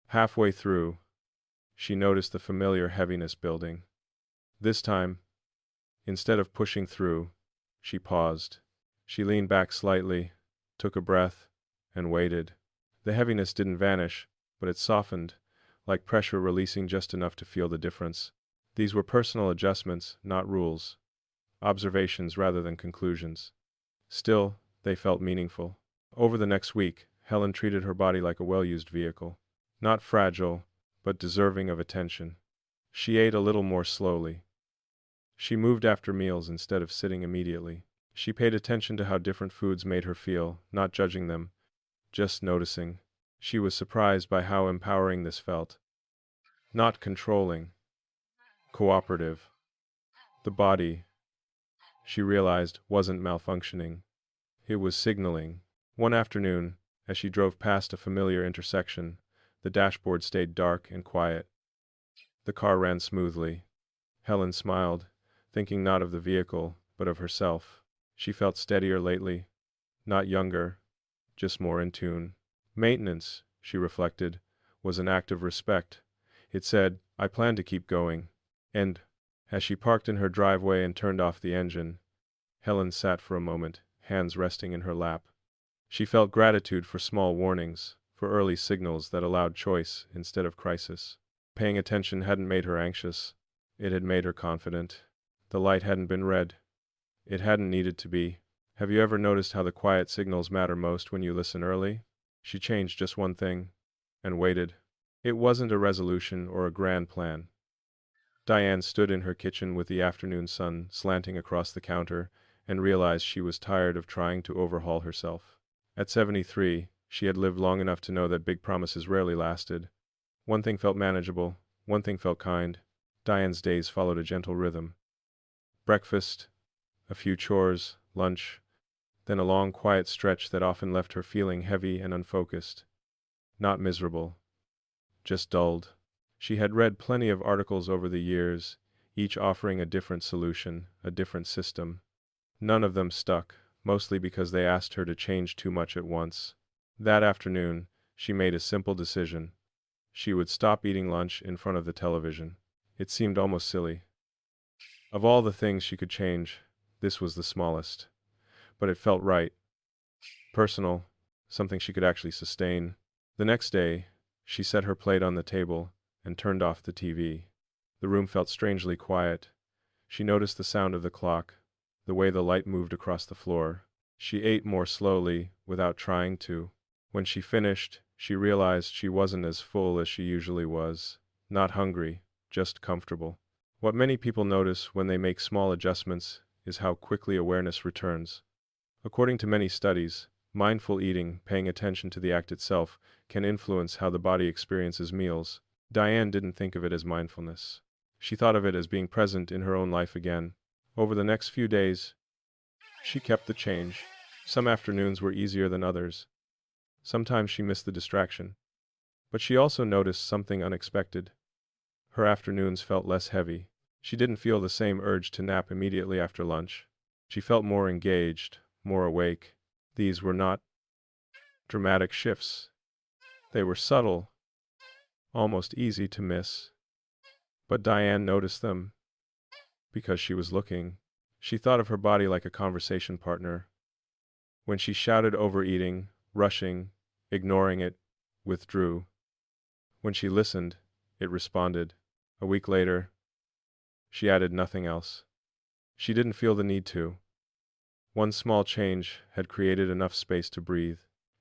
Halfway through, she noticed the familiar heaviness building. This time, instead of pushing through, she paused. She leaned back slightly, took a breath, and waited. The heaviness didn't vanish, but it softened, like pressure releasing just enough to feel the difference. These were personal adjustments, not rules. Observations rather than conclusions. Still, they felt meaningful. Over the next week, Helen treated her body like a well-used vehicle. Not fragile, but deserving of attention. She ate a little more slowly. She moved after meals instead of sitting immediately. She paid attention to how different foods made her feel, not judging them, just noticing. She was surprised by how empowering this felt. Not controlling. Cooperative. The body, she realized, wasn't malfunctioning. It was signaling. One afternoon, as she drove past a familiar intersection, the dashboard stayed dark and quiet. The car ran smoothly. Helen smiled, thinking not of the vehicle, but of herself. She felt steadier lately. Not younger, just more in tune. Maintenance, she reflected, was an act of respect. It said, I plan to keep going. And, as she parked in her driveway and turned off the engine, Helen sat for a moment, hands resting in her lap. She felt gratitude for small warnings, for early signals that allowed choice instead of crisis. Paying attention hadn't made her anxious. It had made her confident. The light hadn't been red. It hadn't needed to be. Have you ever noticed how the quiet signals matter most when you listen early? She changed just one thing, and waited. It wasn't a resolution or a grand plan. Diane stood in her kitchen with the afternoon sun slanting across the counter and realized she was tired of trying to overhaul herself. At 73, she had lived long enough to know that big promises rarely lasted. One thing felt manageable, one thing felt kind. Diane's days followed a gentle rhythm. Breakfast, a few chores, lunch, then a long quiet stretch that often left her feeling heavy and unfocused. Not miserable, just dulled. She had read plenty of articles over the years, each offering a different solution, a different system. None of them stuck, mostly because they asked her to change too much at once. That afternoon, she made a simple decision. She would stop eating lunch in front of the television. It seemed almost silly. Of all the things she could change, this was the smallest. But it felt right. Personal, something she could actually sustain. The next day, she set her plate on the table and turned off the TV. The room felt strangely quiet. She noticed the sound of the clock, the way the light moved across the floor. She ate more slowly, without trying to. When she finished, she realized she wasn't as full as she usually was. Not hungry, just comfortable. What many people notice when they make small adjustments is how quickly awareness returns. According to many studies, mindful eating, paying attention to the act itself, can influence how the body experiences meals. Diane didn't think of it as mindfulness. She thought of it as being present in her own life again. Over the next few days, she kept the change. Some afternoons were easier than others. Sometimes she missed the distraction. But she also noticed something unexpected. Her afternoons felt less heavy. She didn't feel the same urge to nap immediately after lunch. She felt more engaged, more awake. These were not dramatic shifts. They were subtle, almost easy to miss. But Diane noticed them because she was looking. She thought of her body like a conversation partner. When she shouted overeating, rushing, ignoring it, withdrew. When she listened, it responded. A week later, she added nothing else. She didn't feel the need to. One small change had created enough space to breathe,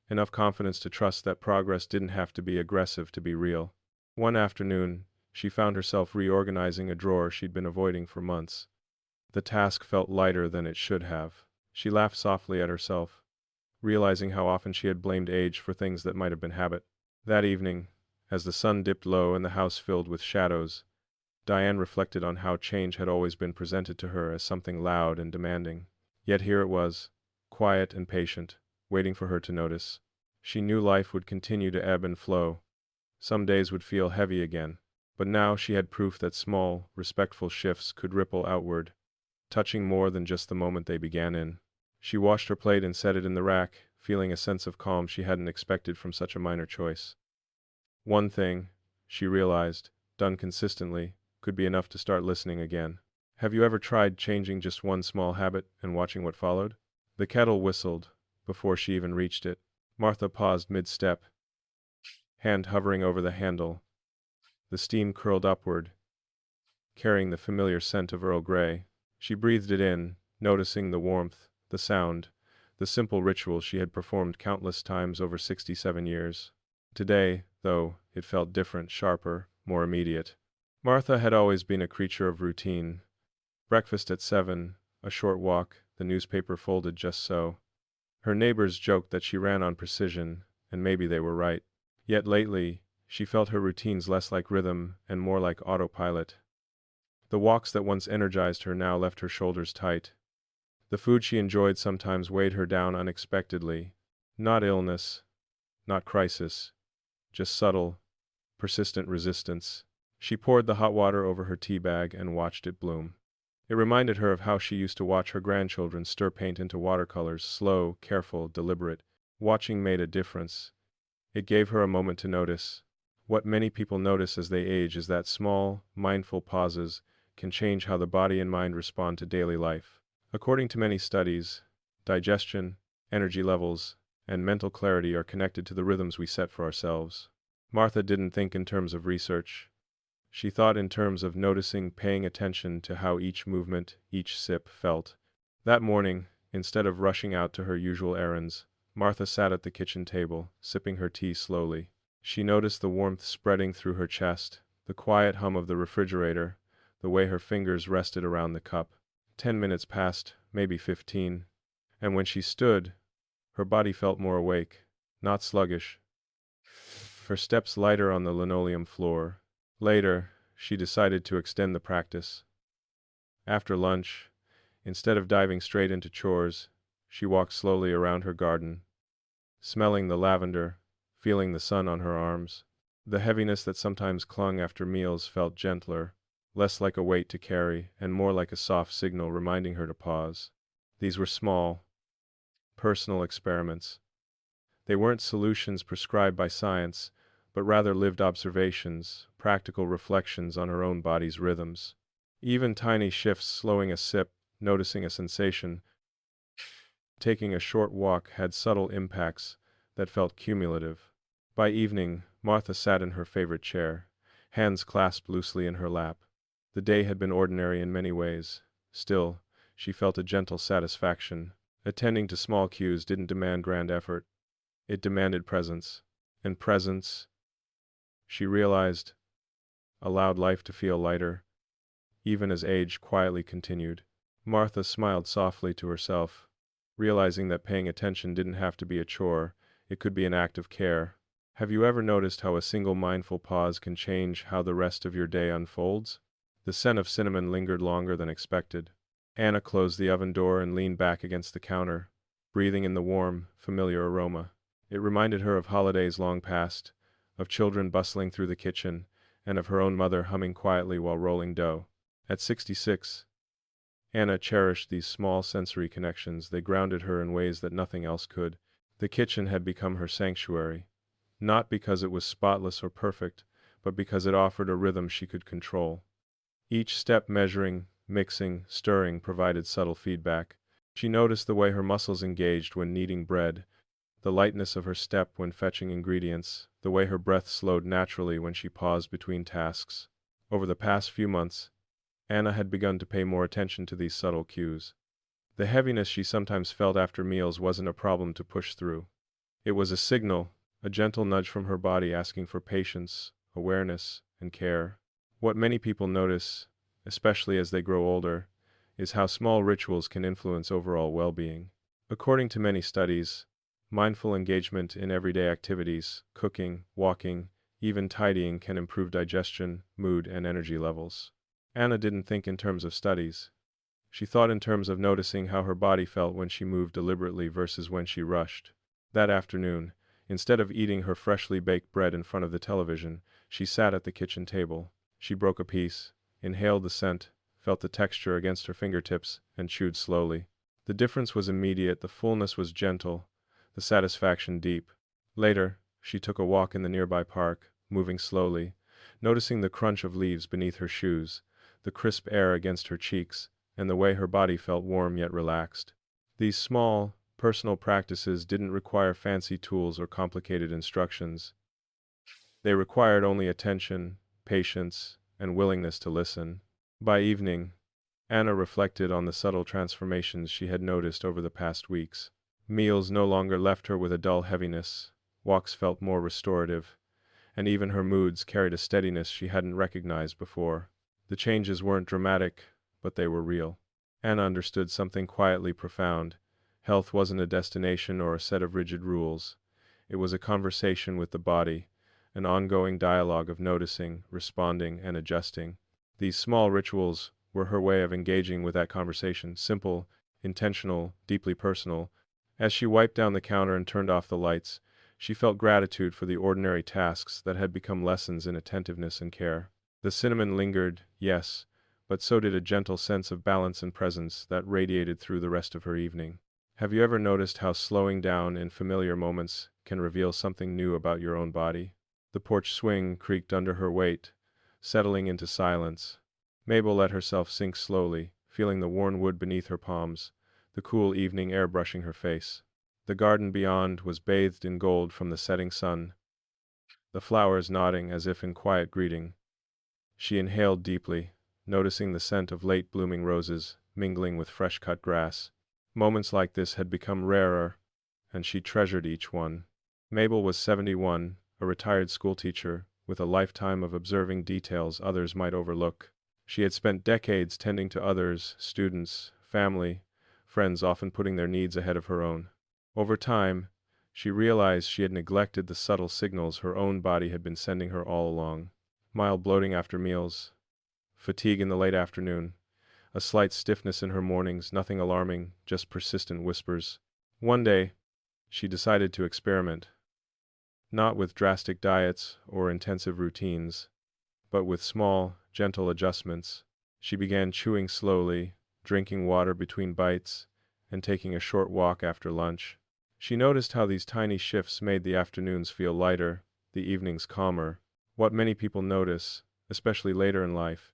enough confidence to trust that progress didn't have to be aggressive to be real. One afternoon, she found herself reorganizing a drawer she'd been avoiding for months. The task felt lighter than it should have. She laughed softly at herself, realizing how often she had blamed age for things that might have been habit. That evening, as the sun dipped low and the house filled with shadows, Diane reflected on how change had always been presented to her as something loud and demanding. Yet here it was, quiet and patient, waiting for her to notice. She knew life would continue to ebb and flow. Some days would feel heavy again, but now she had proof that small, respectful shifts could ripple outward, touching more than just the moment they began in. She washed her plate and set it in the rack, feeling a sense of calm she hadn't expected from such a minor choice. One thing, she realized, done consistently, could be enough to start listening again. Have you ever tried changing just one small habit and watching what followed? The kettle whistled before she even reached it. Martha paused mid-step, hand hovering over the handle. The steam curled upward, carrying the familiar scent of Earl Grey. She breathed it in, noticing the warmth, the sound, the simple ritual she had performed countless times over 67 years. Today, though, it felt different, sharper, more immediate. Martha had always been a creature of routine. Breakfast at 7, a short walk, the newspaper folded just so. Her neighbors joked that she ran on precision, and maybe they were right. Yet lately, she felt her routines less like rhythm and more like autopilot. The walks that once energized her now left her shoulders tight. The food she enjoyed sometimes weighed her down unexpectedly. Not illness, not crisis, just subtle, persistent resistance. She poured the hot water over her tea bag and watched it bloom. It reminded her of how she used to watch her grandchildren stir paint into watercolors, slow, careful, deliberate. Watching made a difference. It gave her a moment to notice. What many people notice as they age is that small, mindful pauses can change how the body and mind respond to daily life. According to many studies, digestion, energy levels, and mental clarity are connected to the rhythms we set for ourselves. Martha didn't think in terms of research. She thought in terms of noticing, paying attention to how each movement, each sip felt. That morning, instead of rushing out to her usual errands, Martha sat at the kitchen table, sipping her tea slowly. She noticed the warmth spreading through her chest, the quiet hum of the refrigerator, the way her fingers rested around the cup. 10 minutes passed, maybe 15, and when she stood, her body felt more awake, not sluggish. Her steps lighter on the linoleum floor. Later, she decided to extend the practice. After lunch, instead of diving straight into chores, she walked slowly around her garden, smelling the lavender, feeling the sun on her arms. The heaviness that sometimes clung after meals felt gentler, less like a weight to carry, and more like a soft signal reminding her to pause. These were small, personal experiments. They weren't solutions prescribed by science, but rather lived observations, practical reflections on her own body's rhythms. Even tiny shifts, slowing a sip, noticing a sensation, taking a short walk, had subtle impacts that felt cumulative. By evening, Martha sat in her favorite chair, hands clasped loosely in her lap. The day had been ordinary in many ways. Still, she felt a gentle satisfaction. Attending to small cues didn't demand grand effort. It demanded presence. And presence, she realized, allowed life to feel lighter, even as age quietly continued. Martha smiled softly to herself, realizing that paying attention didn't have to be a chore, it could be an act of care. Have you ever noticed how a single mindful pause can change how the rest of your day unfolds? The scent of cinnamon lingered longer than expected. Anna closed the oven door and leaned back against the counter, breathing in the warm, familiar aroma. It reminded her of holidays long past, of children bustling through the kitchen, and of her own mother humming quietly while rolling dough. At 66, Anna cherished these small sensory connections. They grounded her in ways that nothing else could. The kitchen had become her sanctuary, not because it was spotless or perfect, but because it offered a rhythm she could control. Each step, measuring, mixing, stirring, provided subtle feedback. She noticed the way her muscles engaged when kneading bread, The lightness of her step when fetching ingredients, the way her breath slowed naturally when she paused between tasks. Over the past few months, Anna had begun to pay more attention to these subtle cues. The heaviness she sometimes felt after meals wasn't a problem to push through. It was a signal, a gentle nudge from her body asking for patience, awareness, and care. What many people notice, especially as they grow older, is how small rituals can influence overall well-being. According to many studies, mindful engagement in everyday activities, cooking, walking, even tidying can improve digestion, mood, and energy levels. Anna didn't think in terms of studies. She thought in terms of noticing how her body felt when she moved deliberately versus when she rushed. That afternoon, instead of eating her freshly baked bread in front of the television, she sat at the kitchen table. She broke a piece, inhaled the scent, felt the texture against her fingertips, and chewed slowly. The difference was immediate, the fullness was gentle, the satisfaction deep. Later, she took a walk in the nearby park, moving slowly, noticing the crunch of leaves beneath her shoes, the crisp air against her cheeks, and the way her body felt warm yet relaxed. These small, personal practices didn't require fancy tools or complicated instructions. They required only attention, patience, and willingness to listen. By evening, Anna reflected on the subtle transformations she had noticed over the past weeks. Meals no longer left her with a dull heaviness, walks felt more restorative, and even her moods carried a steadiness she hadn't recognized before. The changes weren't dramatic, but they were real. Anna understood something quietly profound. Health wasn't a destination or a set of rigid rules. It was a conversation with the body, an ongoing dialogue of noticing, responding, and adjusting. These small rituals were her way of engaging with that conversation, simple, intentional, deeply personal. As she wiped down the counter and turned off the lights, she felt gratitude for the ordinary tasks that had become lessons in attentiveness and care. The cinnamon lingered, yes, but so did a gentle sense of balance and presence that radiated through the rest of her evening. Have you ever noticed how slowing down in familiar moments can reveal something new about your own body? The porch swing creaked under her weight, settling into silence. Mabel let herself sink slowly, feeling the worn wood beneath her palms, the cool evening air brushing her face. The garden beyond was bathed in gold from the setting sun, the flowers nodding as if in quiet greeting. She inhaled deeply, noticing the scent of late-blooming roses mingling with fresh-cut grass. Moments like this had become rarer, and she treasured each one. Mabel was 71, a retired schoolteacher, with a lifetime of observing details others might overlook. She had spent decades tending to others, students, family, friends, often putting their needs ahead of her own. Over time, she realized she had neglected the subtle signals her own body had been sending her all along. Mild bloating after meals, fatigue in the late afternoon, a slight stiffness in her mornings, nothing alarming, just persistent whispers. One day, she decided to experiment, not with drastic diets or intensive routines, but with small, gentle adjustments. She began chewing slowly, drinking water between bites, and taking a short walk after lunch. She noticed how these tiny shifts made the afternoons feel lighter, the evenings calmer. What many people notice, especially later in life,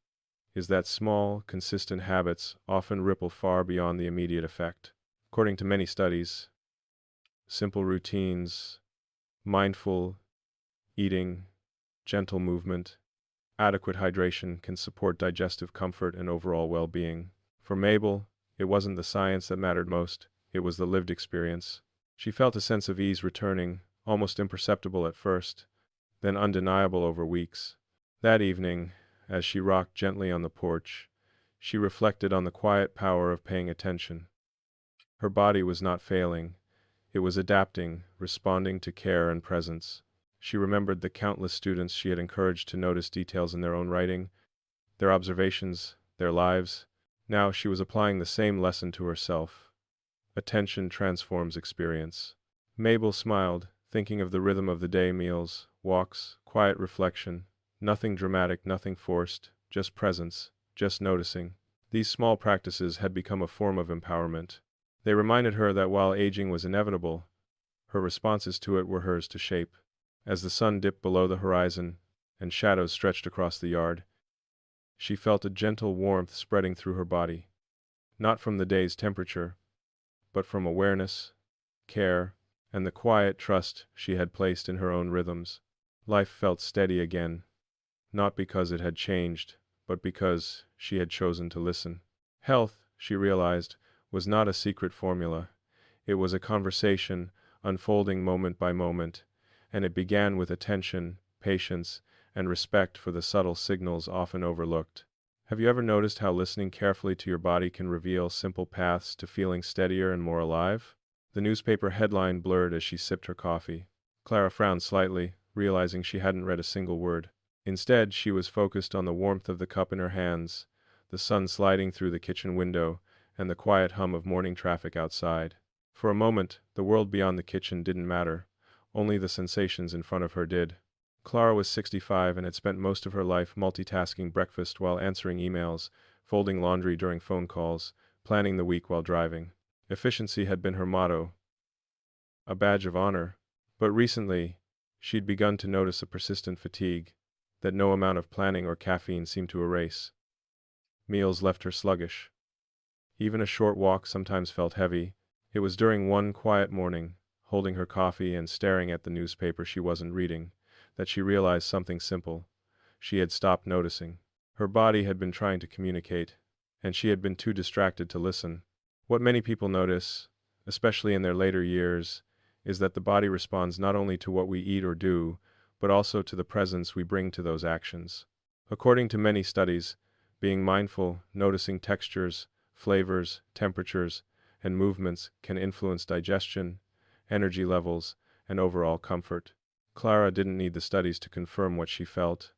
is that small, consistent habits often ripple far beyond the immediate effect. According to many studies, simple routines, mindful eating, gentle movement, adequate hydration can support digestive comfort and overall well-being. For Mabel, it wasn't the science that mattered most, it was the lived experience. She felt a sense of ease returning, almost imperceptible at first, then undeniable over weeks. That evening, as she rocked gently on the porch, she reflected on the quiet power of paying attention. Her body was not failing. It was adapting, responding to care and presence. She remembered the countless students she had encouraged to notice details in their own writing, their observations, their lives. Now she was applying the same lesson to herself. Attention transforms experience. Mabel smiled, thinking of the rhythm of the day, meals, walks, quiet reflection. Nothing dramatic, nothing forced, just presence, just noticing. These small practices had become a form of empowerment. They reminded her that while aging was inevitable, her responses to it were hers to shape. As the sun dipped below the horizon and shadows stretched across the yard, she felt a gentle warmth spreading through her body, not from the day's temperature, but from awareness, care, and the quiet trust she had placed in her own rhythms. Life felt steady again, not because it had changed, but because she had chosen to listen. Health, she realized, was not a secret formula. It was a conversation, unfolding moment by moment, and it began with attention, patience, and respect for the subtle signals often overlooked. Have you ever noticed how listening carefully to your body can reveal simple paths to feeling steadier and more alive? The newspaper headline blurred as she sipped her coffee. Clara frowned slightly, realizing she hadn't read a single word. Instead, she was focused on the warmth of the cup in her hands, the sun sliding through the kitchen window, and the quiet hum of morning traffic outside. For a moment, the world beyond the kitchen didn't matter, only the sensations in front of her did. Clara was 65 and had spent most of her life multitasking breakfast while answering emails, folding laundry during phone calls, planning the week while driving. Efficiency had been her motto, a badge of honor. But recently, she'd begun to notice a persistent fatigue that no amount of planning or caffeine seemed to erase. Meals left her sluggish. Even a short walk sometimes felt heavy. It was during one quiet morning, holding her coffee and staring at the newspaper she wasn't reading, that she realized something simple. She had stopped noticing. Her body had been trying to communicate, and she had been too distracted to listen. What many people notice, especially in their later years, is that the body responds not only to what we eat or do, but also to the presence we bring to those actions. According to many studies, being mindful, noticing textures, flavors, temperatures, and movements can influence digestion, energy levels, and overall comfort. Clara didn't need the studies to confirm what she felt.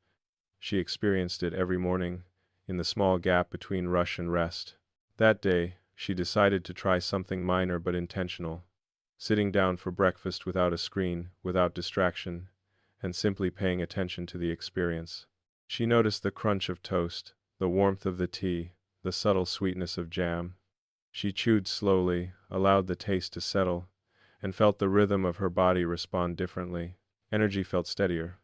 She experienced it every morning, in the small gap between rush and rest. That day, she decided to try something minor but intentional, sitting down for breakfast without a screen, without distraction, and simply paying attention to the experience. She noticed the crunch of toast, the warmth of the tea, the subtle sweetness of jam. She chewed slowly, allowed the taste to settle, and felt the rhythm of her body respond differently. Energy felt steadier.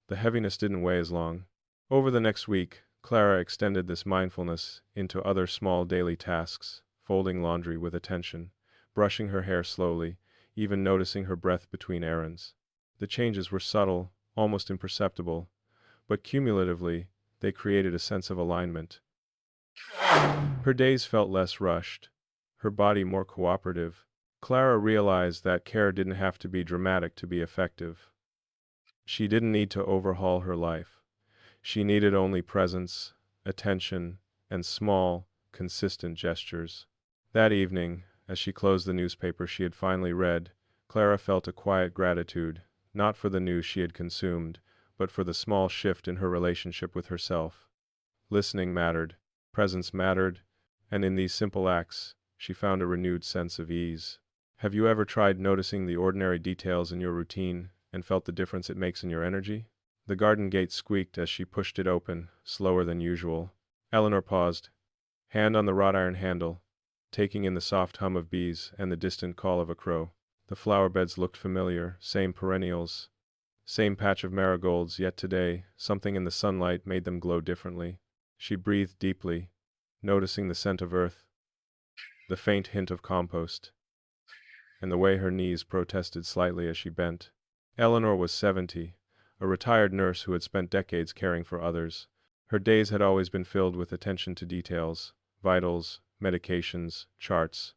The heaviness didn't weigh as long. Over the next week, Clara extended this mindfulness into other small daily tasks, folding laundry with attention, brushing her hair slowly, even noticing her breath between errands. The changes were subtle, almost imperceptible, but cumulatively, they created a sense of alignment. Her days felt less rushed, her body more cooperative. Clara realized that care didn't have to be dramatic to be effective. She didn't need to overhaul her life. She needed only presence, attention, and small, consistent gestures. That evening, as she closed the newspaper she had finally read, Clara felt a quiet gratitude, not for the news she had consumed, but for the small shift in her relationship with herself. Listening mattered, presence mattered, and in these simple acts, she found a renewed sense of ease. Have you ever tried noticing the ordinary details in your routine and felt the difference it makes in your energy? The garden gate squeaked as she pushed it open, slower than usual. Eleanor paused, hand on the wrought iron handle, taking in the soft hum of bees and the distant call of a crow. The flower beds looked familiar, same perennials, same patch of marigolds, yet today, something in the sunlight made them glow differently. She breathed deeply, noticing the scent of earth, the faint hint of compost, and the way her knees protested slightly as she bent. Eleanor was 70, a retired nurse who had spent decades caring for others. Her days had always been filled with attention to details, vitals, medications, charts.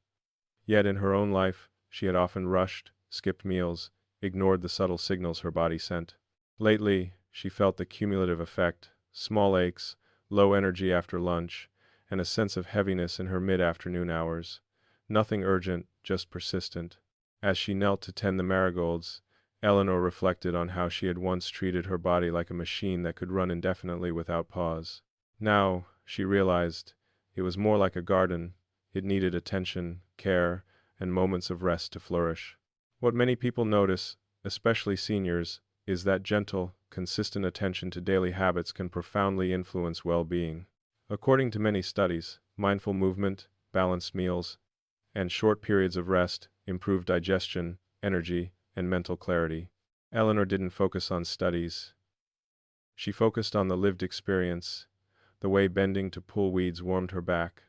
Yet in her own life, she had often rushed, skipped meals, ignored the subtle signals her body sent. Lately, she felt the cumulative effect, small aches, low energy after lunch, and a sense of heaviness in her mid-afternoon hours. Nothing urgent, just persistent. As she knelt to tend the marigolds, Eleanor reflected on how she had once treated her body like a machine that could run indefinitely without pause. Now, she realized, it was more like a garden. It needed attention, care, and moments of rest to flourish. What many people notice, especially seniors, is that gentle, consistent attention to daily habits can profoundly influence well-being. According to many studies, mindful movement, balanced meals, and short periods of rest improve digestion, energy, and mental clarity. Eleanor didn't focus on studies. She focused on the lived experience, the way bending to pull weeds warmed her back,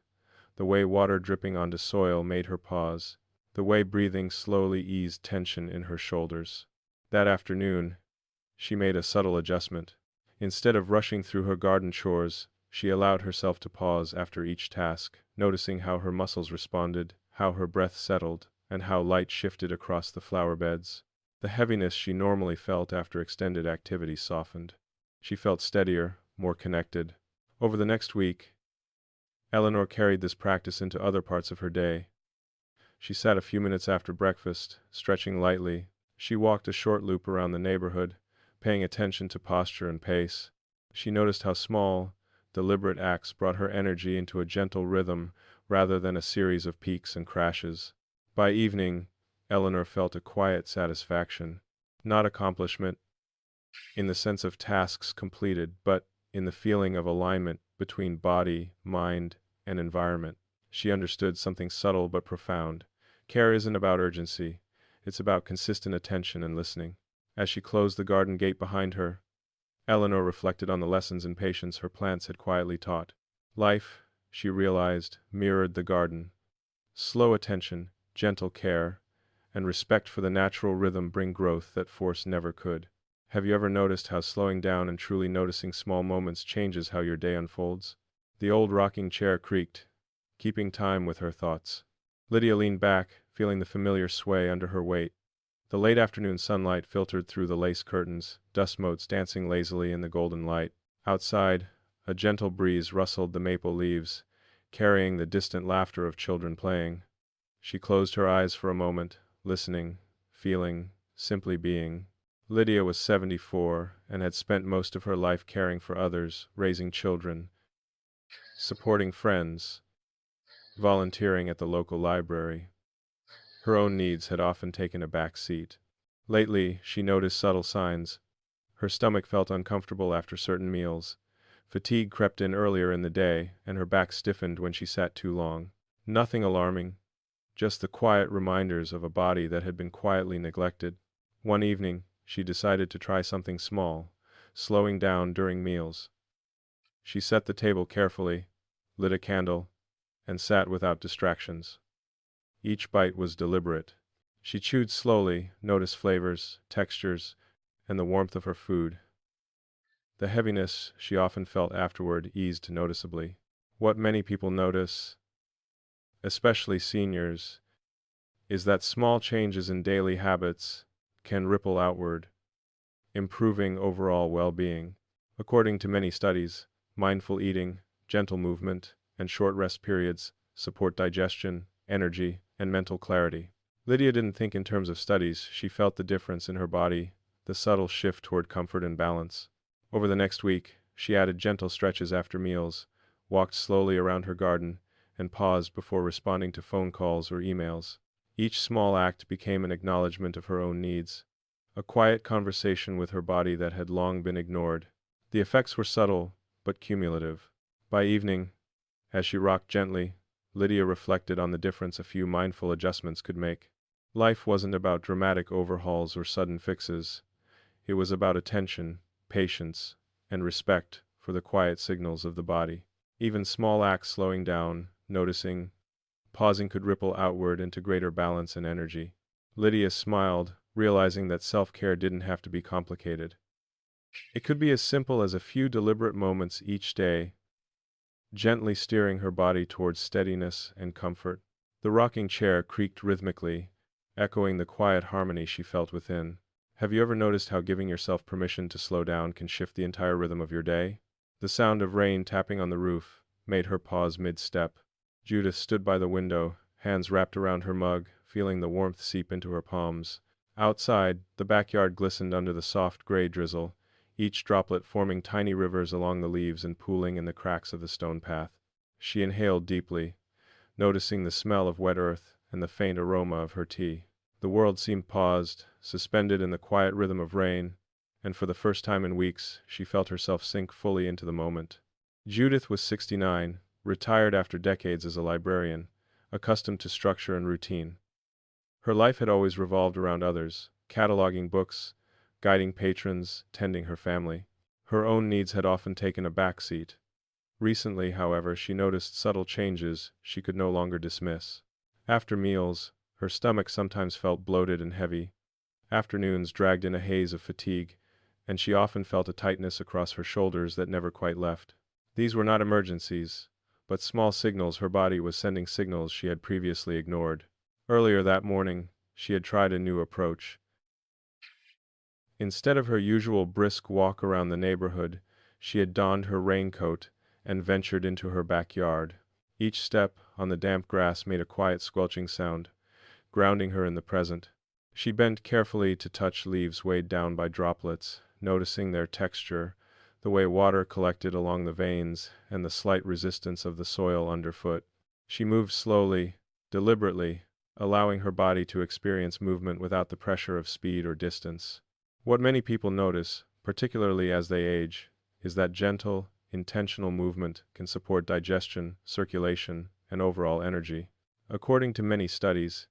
the way water dripping onto soil made her pause. the way breathing slowly eased tension in her shoulders. That afternoon, she made a subtle adjustment. Instead of rushing through her garden chores, she allowed herself to pause after each task, noticing how her muscles responded, how her breath settled, and how light shifted across the flower beds. The heaviness she normally felt after extended activity softened. She felt steadier, more connected. Over the next week, Eleanor carried this practice into other parts of her day. She sat a few minutes after breakfast, stretching lightly. She walked a short loop around the neighborhood, paying attention to posture and pace. She noticed how small, deliberate acts brought her energy into a gentle rhythm rather than a series of peaks and crashes. By evening, Eleanor felt a quiet satisfaction, not accomplishment in the sense of tasks completed, but in the feeling of alignment between body, mind, and environment. She understood something subtle but profound. Care isn't about urgency, it's about consistent attention and listening. As she closed the garden gate behind her, Eleanor reflected on the lessons in patience her plants had quietly taught. Life, she realized, mirrored the garden. Slow attention, gentle care, and respect for the natural rhythm bring growth that force never could. Have you ever noticed how slowing down and truly noticing small moments changes how your day unfolds? The old rocking chair creaked, keeping time with her thoughts. Lydia leaned back, feeling the familiar sway under her weight. The late afternoon sunlight filtered through the lace curtains, dust motes dancing lazily in the golden light. Outside, a gentle breeze rustled the maple leaves, carrying the distant laughter of children playing. She closed her eyes for a moment, listening, feeling, simply being. Lydia was 74 and had spent most of her life caring for others, raising children, supporting friends, volunteering at the local library. Her own needs had often taken a back seat. Lately, she noticed subtle signs. Her stomach felt uncomfortable after certain meals. Fatigue crept in earlier in the day, and her back stiffened when she sat too long. Nothing alarming, just the quiet reminders of a body that had been quietly neglected. One evening, she decided to try something small, slowing down during meals. She set the table carefully, lit a candle, and sat without distractions. Each bite was deliberate. She chewed slowly, noticed flavors, textures, and the warmth of her food. The heaviness she often felt afterward eased noticeably. What many people notice, especially seniors, is that small changes in daily habits can ripple outward, improving overall well-being. According to many studies, mindful eating, gentle movement, and short rest periods support digestion, energy, and mental clarity. Lydia didn't think in terms of studies, she felt the difference in her body, the subtle shift toward comfort and balance. Over the next week, she added gentle stretches after meals, walked slowly around her garden, and paused before responding to phone calls or emails. Each small act became an acknowledgement of her own needs, a quiet conversation with her body that had long been ignored. The effects were subtle, but cumulative. By evening, as she rocked gently, Lydia reflected on the difference a few mindful adjustments could make. Life wasn't about dramatic overhauls or sudden fixes. It was about attention, patience, and respect for the quiet signals of the body. Even small acts slowing down, noticing, pausing could ripple outward into greater balance and energy. Lydia smiled, realizing that self-care didn't have to be complicated. It could be as simple as a few deliberate moments each day, gently steering her body towards steadiness and comfort. The rocking chair creaked rhythmically, echoing the quiet harmony she felt within. Have you ever noticed how giving yourself permission to slow down can shift the entire rhythm of your day? The sound of rain tapping on the roof made her pause mid-step. Judith stood by the window, hands wrapped around her mug, feeling the warmth seep into her palms. Outside, the backyard glistened under the soft gray drizzle, each droplet forming tiny rivers along the leaves and pooling in the cracks of the stone path. She inhaled deeply, noticing the smell of wet earth and the faint aroma of her tea. The world seemed paused, suspended in the quiet rhythm of rain, and for the first time in weeks, she felt herself sink fully into the moment. Judith was 69, retired after decades as a librarian, accustomed to structure and routine. Her life had always revolved around others, cataloging books, guiding patrons, tending her family. Her own needs had often taken a back seat. Recently, however, she noticed subtle changes she could no longer dismiss. After meals, Her stomach sometimes felt bloated and heavy. Afternoons dragged in a haze of fatigue, and she often felt a tightness across her shoulders that never quite left. These were not emergencies, but small signals. Her body was sending signals she had previously ignored. Earlier that morning, she had tried a new approach. Instead of her usual brisk walk around the neighborhood, she had donned her raincoat and ventured into her backyard. Each step on the damp grass made a quiet squelching sound, grounding her in the present. She bent carefully to touch leaves weighed down by droplets, noticing their texture, the way water collected along the veins, and the slight resistance of the soil underfoot. She moved slowly, deliberately, allowing her body to experience movement without the pressure of speed or distance. What many people notice, particularly as they age, is that gentle, intentional movement can support digestion, circulation, and overall energy. According to many studies,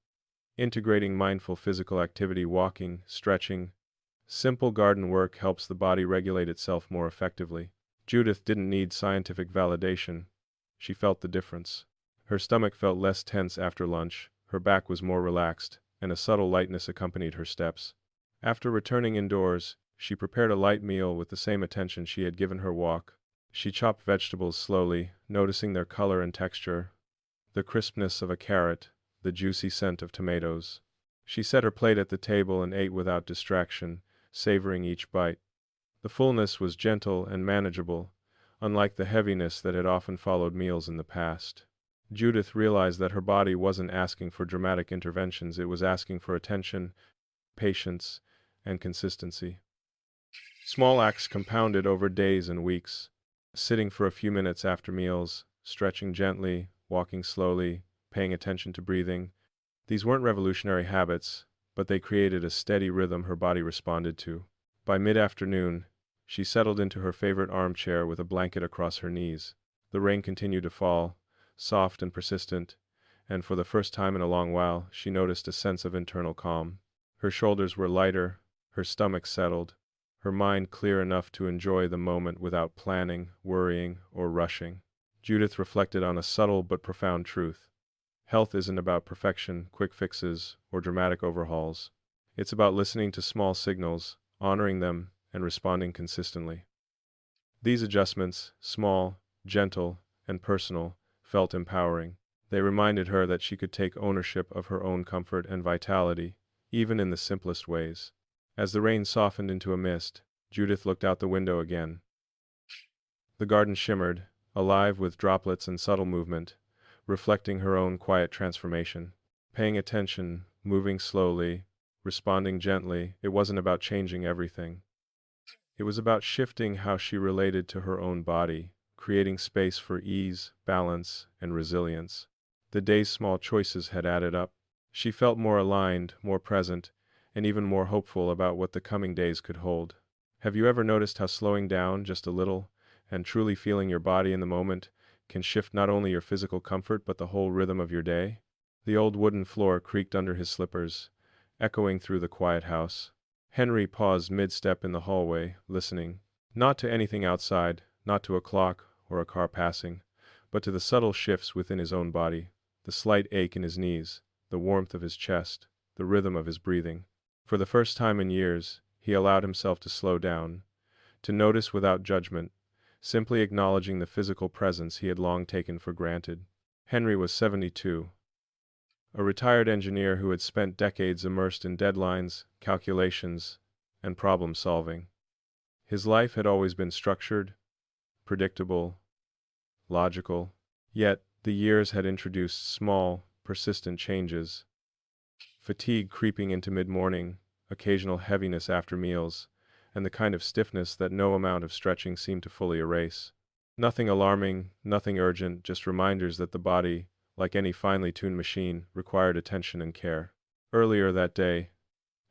integrating mindful physical activity, walking, stretching, simple garden work helps the body regulate itself more effectively. Judith didn't need scientific validation. She felt the difference. Her stomach felt less tense after lunch, her back was more relaxed, and a subtle lightness accompanied her steps. After returning indoors, she prepared a light meal with the same attention she had given her walk. She chopped vegetables slowly, noticing their color and texture, the crispness of a carrot, the juicy scent of tomatoes. She set her plate at the table and ate without distraction, savoring each bite. The fullness was gentle and manageable, unlike the heaviness that had often followed meals in the past. Judith realized that her body wasn't asking for dramatic interventions, it was asking for attention, patience, and consistency. Small acts compounded over days and weeks. Sitting for a few minutes after meals, stretching gently, walking slowly, paying attention to breathing. These weren't revolutionary habits, but they created a steady rhythm her body responded to. By mid-afternoon, she settled into her favorite armchair with a blanket across her knees. The rain continued to fall, soft and persistent, and for the first time in a long while, she noticed a sense of internal calm. Her shoulders were lighter, her stomach settled, her mind clear enough to enjoy the moment without planning, worrying, or rushing. Judith reflected on a subtle but profound truth. Health isn't about perfection, quick fixes, or dramatic overhauls. It's about listening to small signals, honoring them, and responding consistently. These adjustments, small, gentle, and personal, felt empowering. They reminded her that she could take ownership of her own comfort and vitality, even in the simplest ways. As the rain softened into a mist, Judith looked out the window again. The garden shimmered, alive with droplets and subtle movement, reflecting her own quiet transformation. Paying attention, moving slowly, responding gently, it wasn't about changing everything. It was about shifting how she related to her own body, creating space for ease, balance, and resilience. The day's small choices had added up. She felt more aligned, more present, and even more hopeful about what the coming days could hold. Have you ever noticed how slowing down just a little, and truly feeling your body in the moment, can shift not only your physical comfort but the whole rhythm of your day? The old wooden floor creaked under his slippers, echoing through the quiet house. Henry paused mid-step in the hallway, listening. Not to anything outside, not to a clock or a car passing, but to the subtle shifts within his own body, the slight ache in his knees, the warmth of his chest, the rhythm of his breathing. For the first time in years, he allowed himself to slow down, to notice without judgment, simply acknowledging the physical presence he had long taken for granted. Henry was 72, a retired engineer who had spent decades immersed in deadlines, calculations, and problem-solving. His life had always been structured, predictable, logical, yet the years had introduced small, persistent changes. Fatigue creeping into mid-morning, occasional heaviness after meals, and the kind of stiffness that no amount of stretching seemed to fully erase. Nothing alarming, nothing urgent, just reminders that the body, like any finely tuned machine, required attention and care. Earlier that day,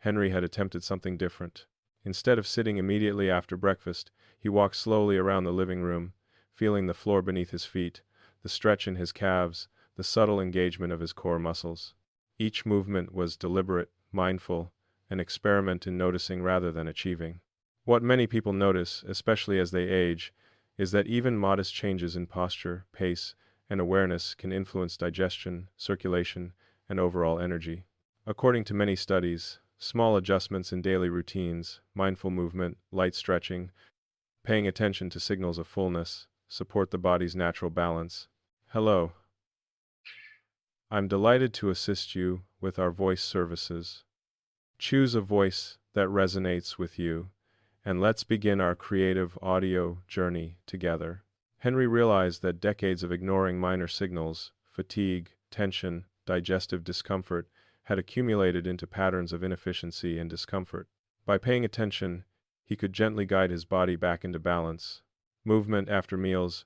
Henry had attempted something different. Instead of sitting immediately after breakfast, he walked slowly around the living room, feeling the floor beneath his feet, the stretch in his calves, the subtle engagement of his core muscles. Each movement was deliberate, mindful, an experiment in noticing rather than achieving. What many people notice, especially as they age, is that even modest changes in posture, pace, and awareness can influence digestion, circulation, and overall energy. According to many studies, small adjustments in daily routines, mindful movement, light stretching, paying attention to signals of fullness, support the body's natural balance. Hello, I'm delighted to assist you with our voice services. Choose a voice that resonates with you, and let's begin our creative audio journey together. Henry realized that decades of ignoring minor signals, fatigue, tension, digestive discomfort, had accumulated into patterns of inefficiency and discomfort. By paying attention, he could gently guide his body back into balance. Movement after meals,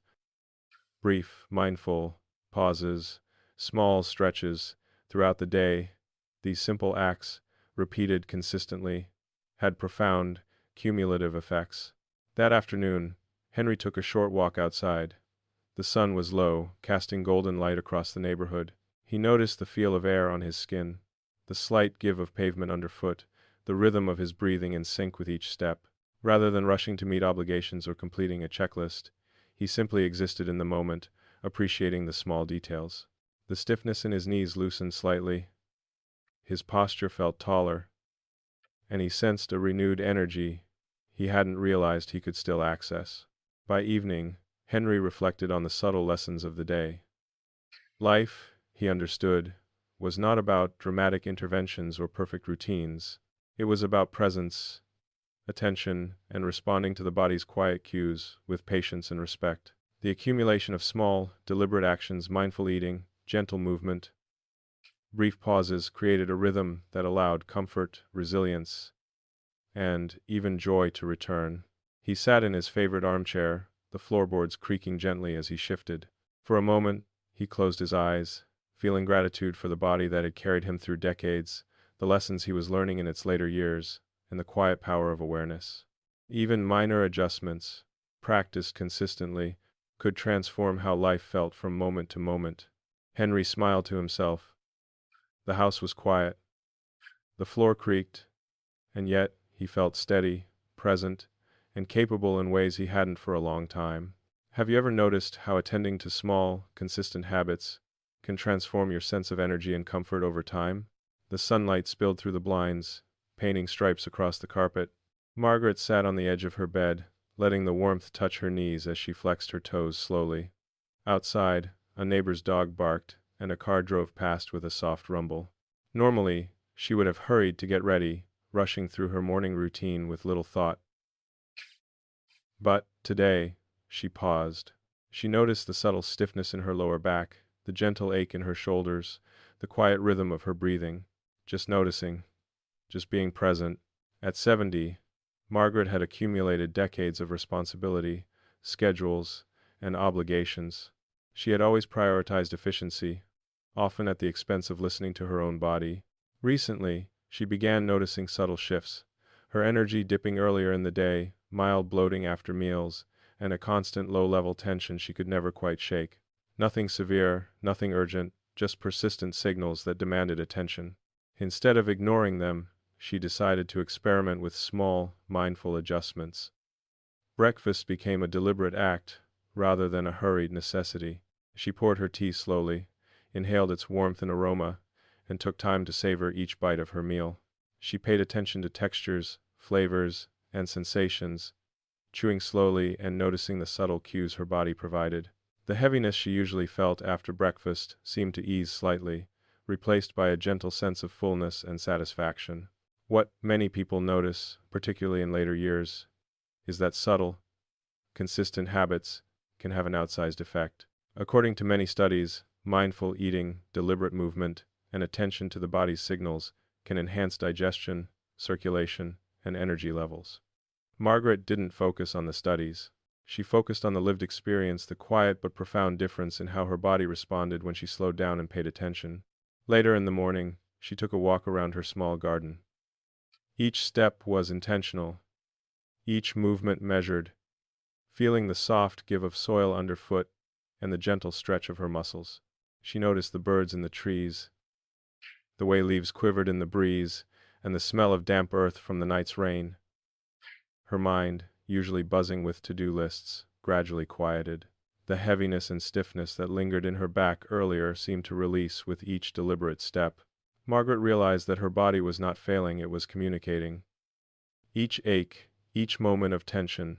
brief, mindful pauses, small stretches throughout the day, these simple acts, repeated consistently, had profound, cumulative effects. That afternoon, Henry took a short walk outside. The sun was low, casting golden light across the neighborhood. He noticed the feel of air on his skin, the slight give of pavement underfoot, the rhythm of his breathing in sync with each step. Rather than rushing to meet obligations or completing a checklist, he simply existed in the moment, appreciating the small details. The stiffness in his knees loosened slightly. His posture felt taller, and he sensed a renewed energy he hadn't realized he could still access. By evening, Henry reflected on the subtle lessons of the day. Life, he understood, was not about dramatic interventions or perfect routines. It was about presence, attention, and responding to the body's quiet cues with patience and respect. The accumulation of small, deliberate actions, mindful eating, gentle movement, brief pauses created a rhythm that allowed comfort, resilience, and even joy to return. He sat in his favorite armchair, the floorboards creaking gently as he shifted. For a moment, he closed his eyes, feeling gratitude for the body that had carried him through decades, the lessons he was learning in its later years, and the quiet power of awareness. Even minor adjustments, practiced consistently, could transform how life felt from moment to moment. Henry smiled to himself. The house was quiet. The floor creaked, and yet he felt steady, present, and capable in ways he hadn't for a long time. Have you ever noticed how attending to small, consistent habits can transform your sense of energy and comfort over time? The sunlight spilled through the blinds, painting stripes across the carpet. Margaret sat on the edge of her bed, letting the warmth touch her knees as she flexed her toes slowly. Outside, a neighbor's dog barked, and a car drove past with a soft rumble. Normally, she would have hurried to get ready, rushing through her morning routine with little thought. But, today, she paused. She noticed the subtle stiffness in her lower back, the gentle ache in her shoulders, the quiet rhythm of her breathing. Just noticing, just being present. At 70, Margaret had accumulated decades of responsibility, schedules, and obligations. She had always prioritized efficiency, often at the expense of listening to her own body. Recently, she began noticing subtle shifts, her energy dipping earlier in the day, mild bloating after meals, and a constant low-level tension she could never quite shake. Nothing severe, nothing urgent, just persistent signals that demanded attention. Instead of ignoring them, she decided to experiment with small, mindful adjustments. Breakfast became a deliberate act, rather than a hurried necessity. She poured her tea slowly, inhaled its warmth and aroma, and took time to savor each bite of her meal. She paid attention to textures, flavors, and sensations, chewing slowly and noticing the subtle cues her body provided. The heaviness she usually felt after breakfast seemed to ease slightly, replaced by a gentle sense of fullness and satisfaction. What many people notice, particularly in later years, is that subtle, consistent habits can have an outsized effect. According to many studies, mindful eating, deliberate movement, and attention to the body's signals can enhance digestion, circulation, and energy levels. Margaret didn't focus on the studies. She focused on the lived experience, the quiet but profound difference in how her body responded when she slowed down and paid attention. Later in the morning, she took a walk around her small garden. Each step was intentional, each movement measured, feeling the soft give of soil underfoot and the gentle stretch of her muscles. She noticed the birds in the trees, the way leaves quivered in the breeze, and the smell of damp earth from the night's rain. Her mind, usually buzzing with to-do lists, gradually quieted. The heaviness and stiffness that lingered in her back earlier seemed to release with each deliberate step. Margaret realized that her body was not failing, it was communicating. Each ache, each moment of tension,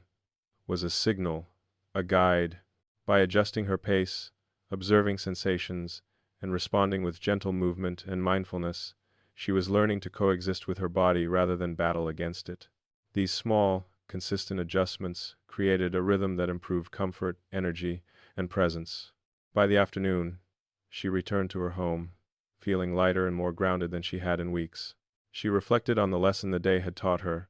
was a signal, a guide. By adjusting her pace, observing sensations, and responding with gentle movement and mindfulness, she was learning to coexist with her body rather than battle against it. These small, consistent adjustments created a rhythm that improved comfort, energy, and presence. By the afternoon, she returned to her home, feeling lighter and more grounded than she had in weeks. She reflected on the lesson the day had taught her.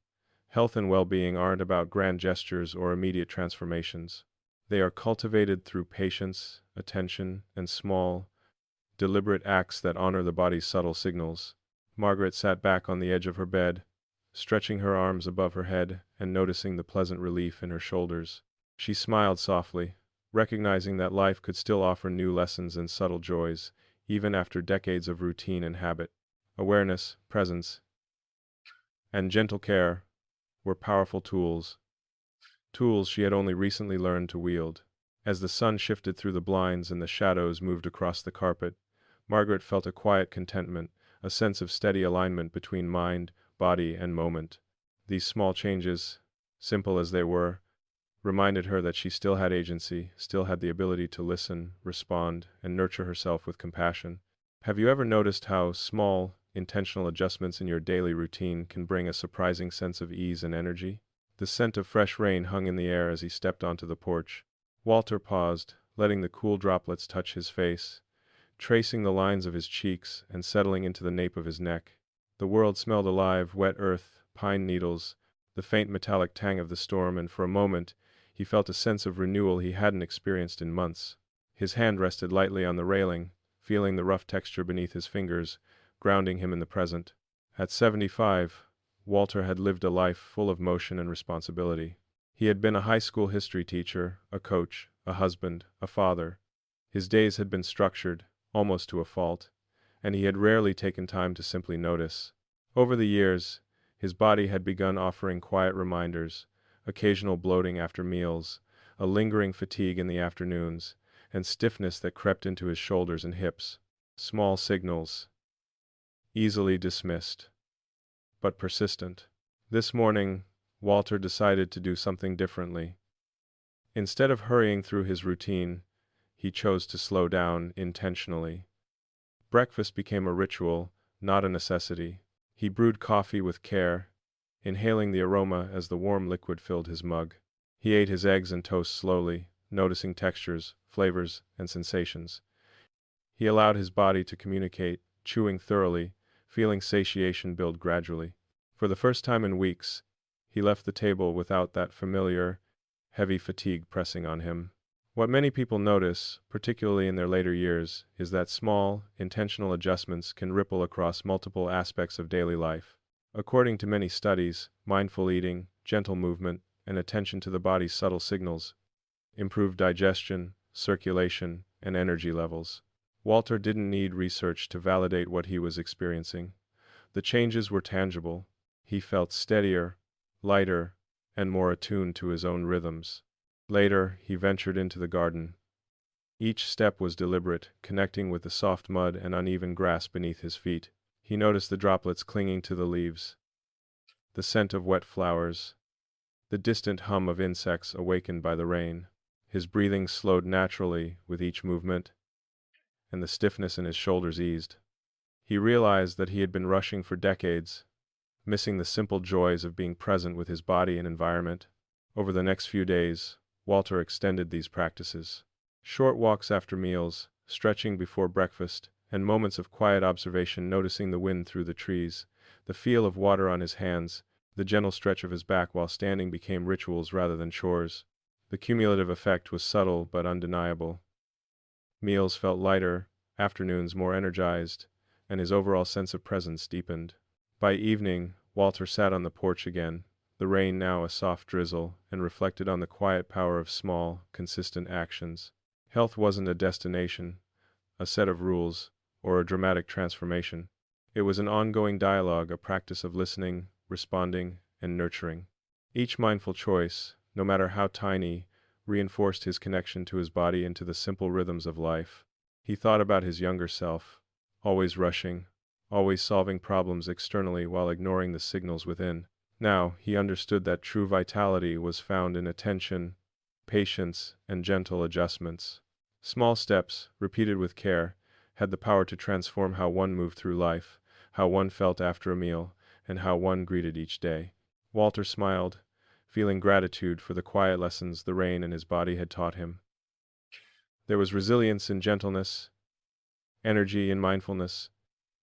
Health and well-being aren't about grand gestures or immediate transformations. They are cultivated through patience, attention, and small, deliberate acts that honor the body's subtle signals. Margaret sat back on the edge of her bed, stretching her arms above her head and noticing the pleasant relief in her shoulders. She smiled softly, recognizing that life could still offer new lessons and subtle joys, even after decades of routine and habit. Awareness, presence, and gentle care were powerful tools she had only recently learned to wield. As the sun shifted through the blinds and the shadows moved across the carpet, Margaret felt a quiet contentment, a sense of steady alignment between mind, body, and moment. These small changes, simple as they were, reminded her that she still had agency, still had the ability to listen, respond, and nurture herself with compassion. Have you ever noticed how small, intentional adjustments in your daily routine can bring a surprising sense of ease and energy? The scent of fresh rain hung in the air as he stepped onto the porch. Walter paused, letting the cool droplets touch his face, tracing the lines of his cheeks and settling into the nape of his neck. The world smelled alive, wet earth, pine needles, the faint metallic tang of the storm, and for a moment, he felt a sense of renewal he hadn't experienced in months. His hand rested lightly on the railing, feeling the rough texture beneath his fingers, grounding him in the present. At 75, Walter had lived a life full of motion and responsibility. He had been a high school history teacher, a coach, a husband, a father. His days had been structured, almost to a fault, and he had rarely taken time to simply notice. Over the years, his body had begun offering quiet reminders, occasional bloating after meals, a lingering fatigue in the afternoons, and stiffness that crept into his shoulders and hips. Small signals, easily dismissed, but persistent. This morning, Walter decided to do something differently. Instead of hurrying through his routine, he chose to slow down intentionally. Breakfast became a ritual, not a necessity. He brewed coffee with care, inhaling the aroma as the warm liquid filled his mug. He ate his eggs and toast slowly, noticing textures, flavors, and sensations. He allowed his body to communicate, chewing thoroughly, feeling satiation build gradually. For the first time in weeks, he left the table without that familiar, heavy fatigue pressing on him. What many people notice, particularly in their later years, is that small, intentional adjustments can ripple across multiple aspects of daily life. According to many studies, mindful eating, gentle movement, and attention to the body's subtle signals improve digestion, circulation, and energy levels. Walter didn't need research to validate what he was experiencing. The changes were tangible. He felt steadier, lighter, and more attuned to his own rhythms. Later, he ventured into the garden. Each step was deliberate, connecting with the soft mud and uneven grass beneath his feet. He noticed the droplets clinging to the leaves, the scent of wet flowers, the distant hum of insects awakened by the rain. His breathing slowed naturally with each movement, and the stiffness in his shoulders eased. He realized that he had been rushing for decades, missing the simple joys of being present with his body and environment. Over the next few days, Walter extended these practices. Short walks after meals, stretching before breakfast, and moments of quiet observation, noticing the wind through the trees, the feel of water on his hands, the gentle stretch of his back while standing became rituals rather than chores. The cumulative effect was subtle but undeniable. Meals felt lighter, afternoons more energized, and his overall sense of presence deepened. By evening, Walter sat on the porch again, the rain now a soft drizzle, and reflected on the quiet power of small, consistent actions. Health wasn't a destination, a set of rules, or a dramatic transformation. It was an ongoing dialogue, a practice of listening, responding, and nurturing. Each mindful choice, no matter how tiny, reinforced his connection to his body and to the simple rhythms of life. He thought about his younger self, always rushing, always solving problems externally while ignoring the signals within. Now, he understood that true vitality was found in attention, patience, and gentle adjustments. Small steps, repeated with care, had the power to transform how one moved through life, how one felt after a meal, and how one greeted each day. Walter smiled, feeling gratitude for the quiet lessons the rain and his body had taught him. There was resilience in gentleness, energy in mindfulness,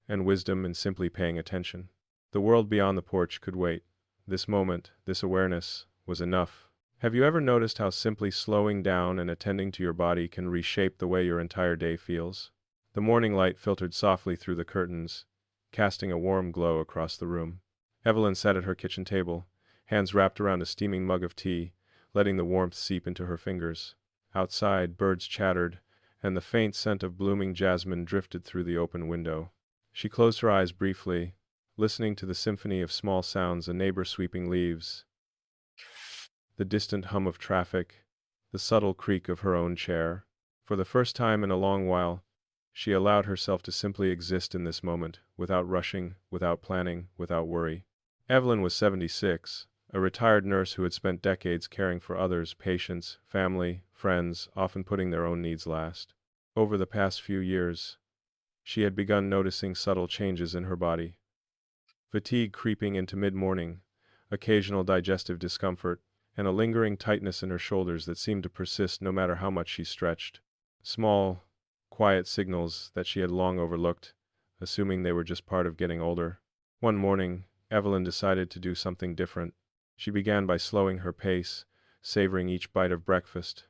and wisdom in simply paying attention. The world beyond the porch could wait. This moment, this awareness, was enough. Have you ever noticed how simply slowing down and attending to your body can reshape the way your entire day feels? The morning light filtered softly through the curtains, casting a warm glow across the room. Evelyn sat at her kitchen table, hands wrapped around a steaming mug of tea, letting the warmth seep into her fingers. Outside, birds chattered, and the faint scent of blooming jasmine drifted through the open window. She closed her eyes briefly, listening to the symphony of small sounds, a neighbor sweeping leaves, the distant hum of traffic, the subtle creak of her own chair. For the first time in a long while, she allowed herself to simply exist in this moment, without rushing, without planning, without worry. Evelyn was 76, a retired nurse who had spent decades caring for others, patients, family, friends, often putting their own needs last. Over the past few years, she had begun noticing subtle changes in her body. Fatigue creeping into mid-morning, occasional digestive discomfort, and a lingering tightness in her shoulders that seemed to persist no matter how much she stretched. Small, quiet signals that she had long overlooked, assuming they were just part of getting older. One morning, Evelyn decided to do something different. She began by slowing her pace, savoring each bite of breakfast,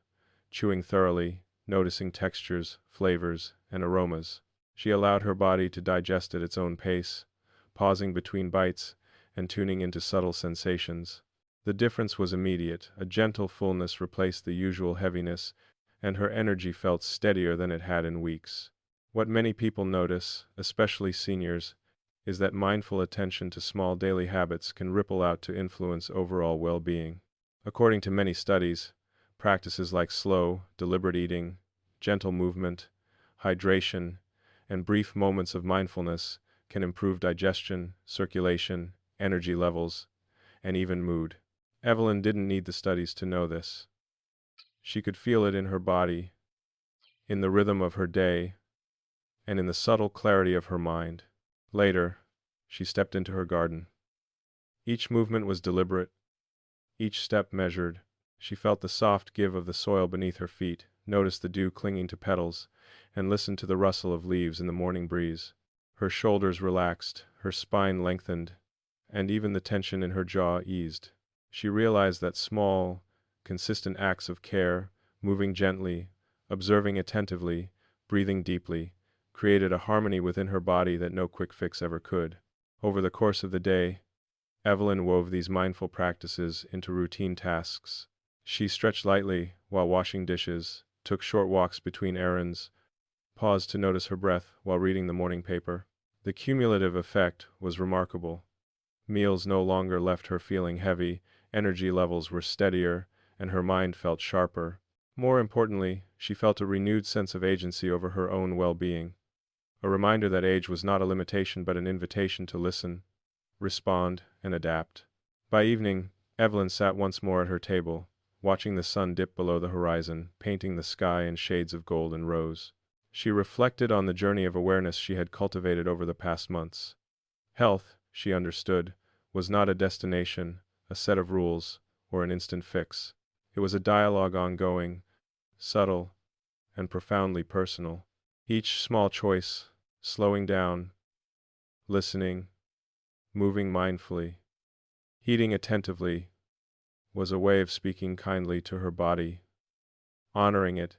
chewing thoroughly, noticing textures, flavors, and aromas. She allowed her body to digest at its own pace, pausing between bites and tuning into subtle sensations. The difference was immediate. A gentle fullness replaced the usual heaviness, and her energy felt steadier than it had in weeks. What many people notice, especially seniors, is that mindful attention to small daily habits can ripple out to influence overall well-being. According to many studies, practices like slow, deliberate eating, gentle movement, hydration, and brief moments of mindfulness can improve digestion, circulation, energy levels, and even mood. Evelyn didn't need the studies to know this. She could feel it in her body, in the rhythm of her day, and in the subtle clarity of her mind. Later, she stepped into her garden. Each movement was deliberate, each step measured. She felt the soft give of the soil beneath her feet, noticed the dew clinging to petals, and listened to the rustle of leaves in the morning breeze. Her shoulders relaxed, her spine lengthened, and even the tension in her jaw eased. She realized that small, consistent acts of care, moving gently, observing attentively, breathing deeply, created a harmony within her body that no quick fix ever could. Over the course of the day, Evelyn wove these mindful practices into routine tasks. She stretched lightly while washing dishes, took short walks between errands, paused to notice her breath while reading the morning paper. The cumulative effect was remarkable. Meals no longer left her feeling heavy, energy levels were steadier, and her mind felt sharper. More importantly, she felt a renewed sense of agency over her own well-being. A reminder that age was not a limitation but an invitation to listen, respond, and adapt. By evening, Evelyn sat once more at her table, watching the sun dip below the horizon, painting the sky in shades of gold and rose. She reflected on the journey of awareness she had cultivated over the past months. Health, she understood, was not a destination, a set of rules, or an instant fix. It was a dialogue ongoing, subtle, and profoundly personal. Each small choice, slowing down, listening, moving mindfully, heeding attentively, was a way of speaking kindly to her body, honoring it,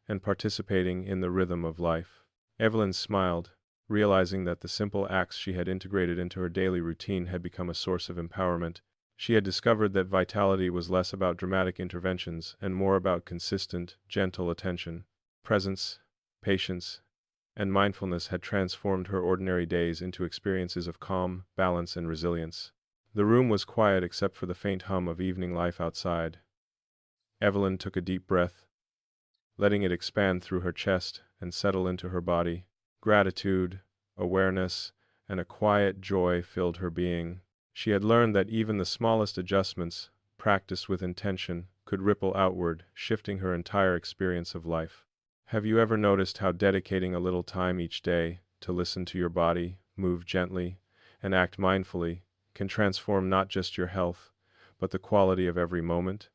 and participating in the rhythm of life. Evelyn smiled, realizing that the simple acts she had integrated into her daily routine had become a source of empowerment. She had discovered that vitality was less about dramatic interventions and more about consistent, gentle attention. Presence, patience, and mindfulness had transformed her ordinary days into experiences of calm, balance, and resilience. The room was quiet except for the faint hum of evening life outside. Evelyn took a deep breath, letting it expand through her chest and settle into her body. Gratitude, awareness, and a quiet joy filled her being. She had learned that even the smallest adjustments, practiced with intention, could ripple outward, shifting her entire experience of life. Have you ever noticed how dedicating a little time each day to listen to your body, move gently, and act mindfully can transform not just your health, but the quality of every moment?